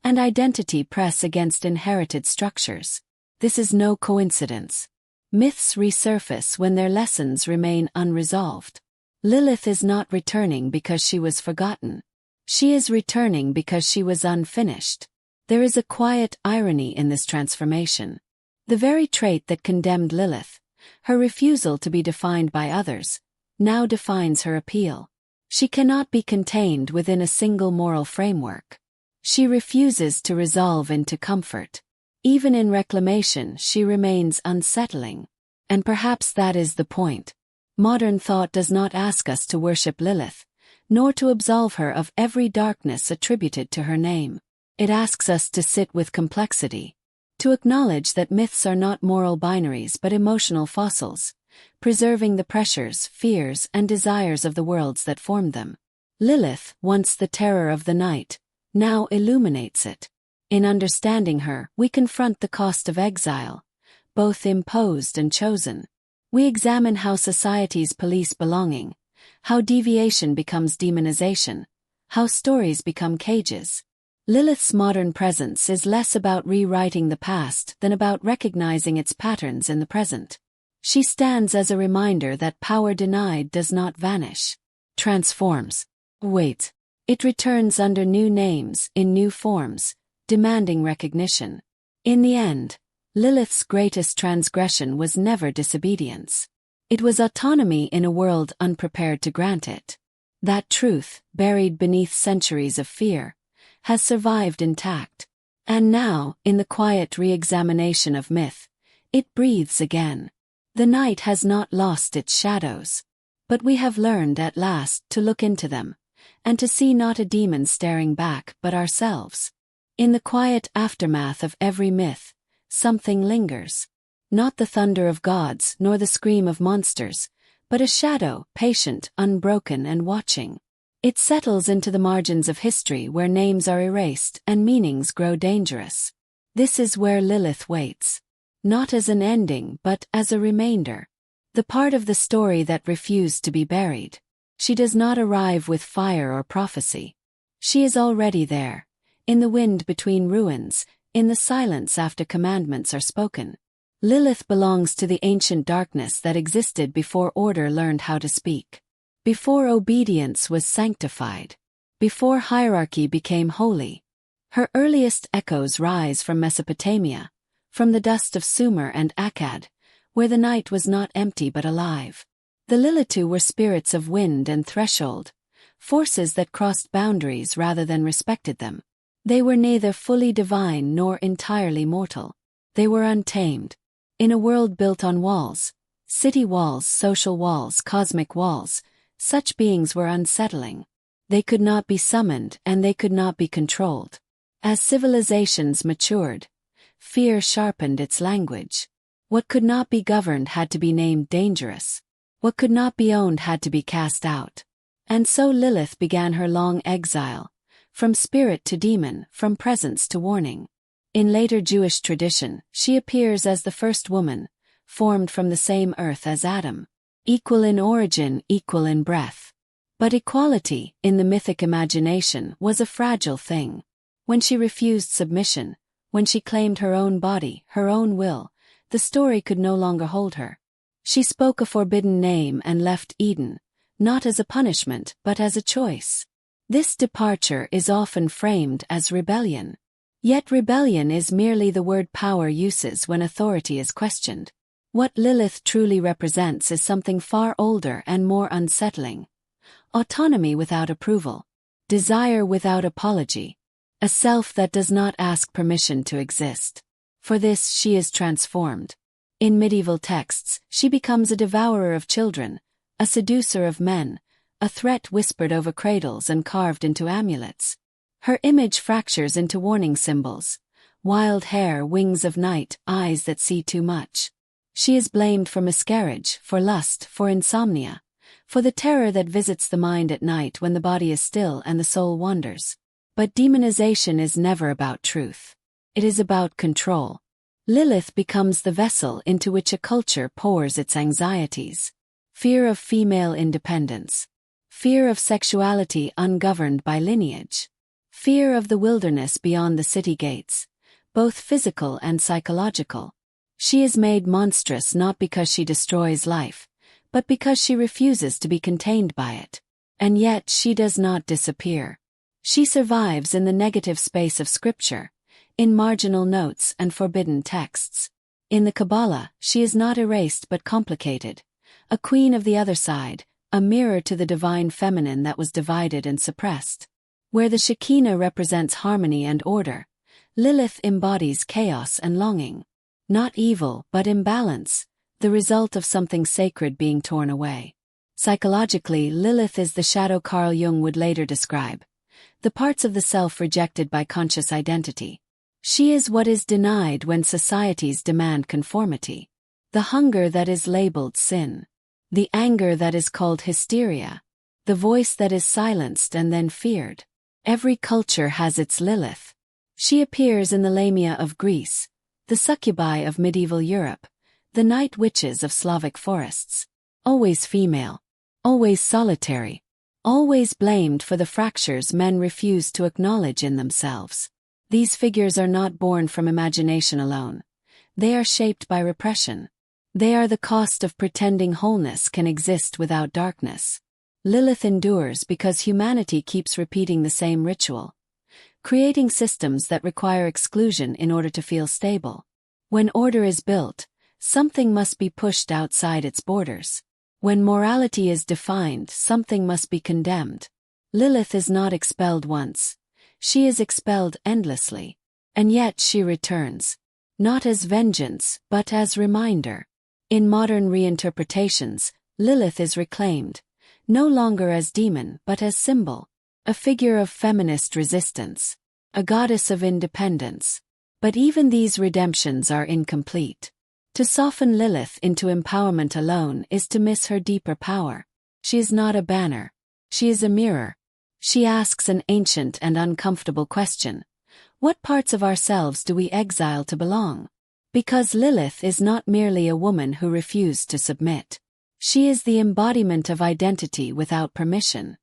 and identity press against inherited structures. This is no coincidence. Myths resurface when their lessons remain unresolved. Lilith is not returning because she was forgotten. She is returning because she was unfinished. There is a quiet irony in this transformation. The very trait that condemned Lilith, her refusal to be defined by others, now defines her appeal. She cannot be contained within a single moral framework. She refuses to resolve into comfort. Even in reclamation, she remains unsettling. And perhaps that is the point. Modern thought does not ask us to worship Lilith, nor to absolve her of every darkness attributed to her name. It asks us to sit with complexity, to acknowledge that myths are not moral binaries but emotional fossils, preserving the pressures, fears, and desires of the worlds that formed them. Lilith, once the terror of the night, now illuminates it. In understanding her, we confront the cost of exile, both imposed and chosen. We examine how societies police belonging, how deviation becomes demonization, how stories become cages. Lilith's modern presence is less about rewriting the past than about recognizing its patterns in the present. She stands as a reminder that power denied does not vanish, transforms. Wait. It returns under new names, in new forms, demanding recognition. In the end, Lilith's greatest transgression was never disobedience. It was autonomy in a world unprepared to grant it. That truth, buried beneath centuries of fear, has survived intact. And now, in the quiet re-examination of myth, it breathes again. The night has not lost its shadows. But we have learned at last to look into them, and to see not a demon staring back but ourselves. In the quiet aftermath of every myth, something lingers. Not the thunder of gods nor the scream of monsters, but a shadow, patient, unbroken and watching. It settles into the margins of history where names are erased and meanings grow dangerous. This is where Lilith waits. Not as an ending but as a remainder. The part of the story that refused to be buried. She does not arrive with fire or prophecy. She is already there, in the wind between ruins, in the silence after commandments are spoken. Lilith belongs to the ancient darkness that existed before order learned how to speak. Before obedience was sanctified. Before hierarchy became holy. Her earliest echoes rise from Mesopotamia, from the dust of Sumer and Akkad, where the night was not empty but alive. The Lilitu were spirits of wind and threshold, forces that crossed boundaries rather than respected them. They were neither fully divine nor entirely mortal. They were untamed. In a world built on walls, city walls, social walls, cosmic walls, such beings were unsettling. They could not be summoned and they could not be controlled. As civilizations matured, fear sharpened its language. What could not be governed had to be named dangerous. What could not be owned had to be cast out. And so Lilith began her long exile, from spirit to demon, from presence to warning. In later Jewish tradition, she appears as the first woman, formed from the same earth as Adam. Equal in origin, equal in breath. But equality, in the mythic imagination, was a fragile thing. When she refused submission, when she claimed her own body, her own will, the story could no longer hold her. She spoke a forbidden name and left Eden, not as a punishment but as a choice. This departure is often framed as rebellion. Yet rebellion is merely the word power uses when authority is questioned. What Lilith truly represents is something far older and more unsettling. Autonomy without approval. Desire without apology. A self that does not ask permission to exist. For this she is transformed. In medieval texts, she becomes a devourer of children, a seducer of men, a threat whispered over cradles and carved into amulets. Her image fractures into warning symbols. Wild hair, wings of night, eyes that see too much. She is blamed for miscarriage, for lust, for insomnia, for the terror that visits the mind at night when the body is still and the soul wanders. But demonization is never about truth. It is about control. Lilith becomes the vessel into which a culture pours its anxieties. Fear of female independence. Fear of sexuality ungoverned by lineage. Fear of the wilderness beyond the city gates, both physical and psychological. She is made monstrous not because she destroys life, but because she refuses to be contained by it. And yet she does not disappear. She survives in the negative space of scripture, in marginal notes and forbidden texts. In the Kabbalah, she is not erased but complicated, a queen of the other side, a mirror to the divine feminine that was divided and suppressed. Where the Shekinah represents harmony and order, Lilith embodies chaos and longing. Not evil, but imbalance, the result of something sacred being torn away. Psychologically, Lilith is the shadow Carl Jung would later describe, the parts of the self rejected by conscious identity. She is what is denied when societies demand conformity. The hunger that is labeled sin. The anger that is called hysteria. The voice that is silenced and then feared. Every culture has its Lilith. She appears in the Lamia of Greece, the succubi of medieval Europe, the night witches of Slavic forests. Always female. Always solitary. Always blamed for the fractures men refuse to acknowledge in themselves. These figures are not born from imagination alone. They are shaped by repression. They are the cost of pretending wholeness can exist without darkness. Lilith endures because humanity keeps repeating the same ritual. creating systems that require exclusion in order to feel stable. When order is built, something must be pushed outside its borders. When morality is defined, something must be condemned. Lilith is not expelled once. She is expelled endlessly. And yet she returns. Not as vengeance, but as reminder. In modern reinterpretations, Lilith is reclaimed, no longer as demon but as symbol, a figure of feminist resistance, a goddess of independence. But even these redemptions are incomplete. To soften Lilith into empowerment alone is to miss her deeper power. She is not a banner. She is a mirror. She asks an ancient and uncomfortable question. What parts of ourselves do we exile to belong? Because Lilith is not merely a woman who refused to submit. She is the embodiment of identity without permission.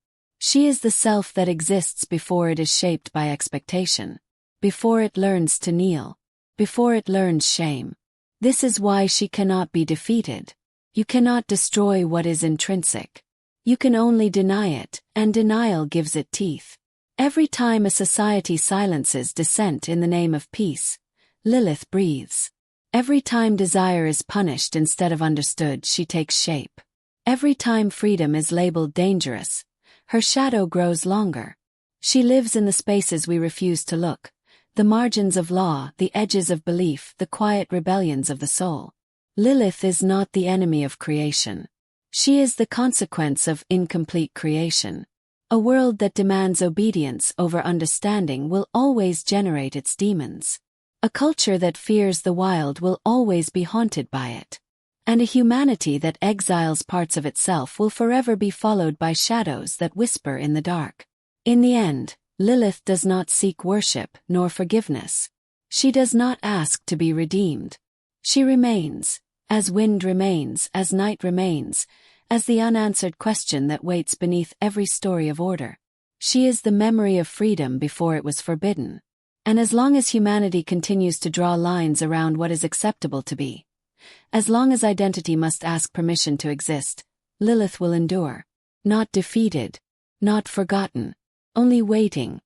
She is the self that exists before it is shaped by expectation, before it learns to kneel, before it learns shame. This is why she cannot be defeated. You cannot destroy what is intrinsic. You can only deny it, and denial gives it teeth. Every time a society silences dissent in the name of peace, Lilith breathes. Every time desire is punished instead of understood, she takes shape. Every time freedom is labeled dangerous, her shadow grows longer. She lives in the spaces we refuse to look, the margins of law, the edges of belief, the quiet rebellions of the soul. Lilith is not the enemy of creation. She is the consequence of incomplete creation. A world that demands obedience over understanding will always generate its demons. A culture that fears the wild will always be haunted by it. And a humanity that exiles parts of itself will forever be followed by shadows that whisper in the dark. In the end, Lilith does not seek worship nor forgiveness. She does not ask to be redeemed. She remains, as wind remains, as night remains, as the unanswered question that waits beneath every story of order. She is the memory of freedom before it was forbidden. And as long as humanity continues to draw lines around what is acceptable to be, as long as identity must ask permission to exist, Lilith will endure. Not defeated, not forgotten, only waiting,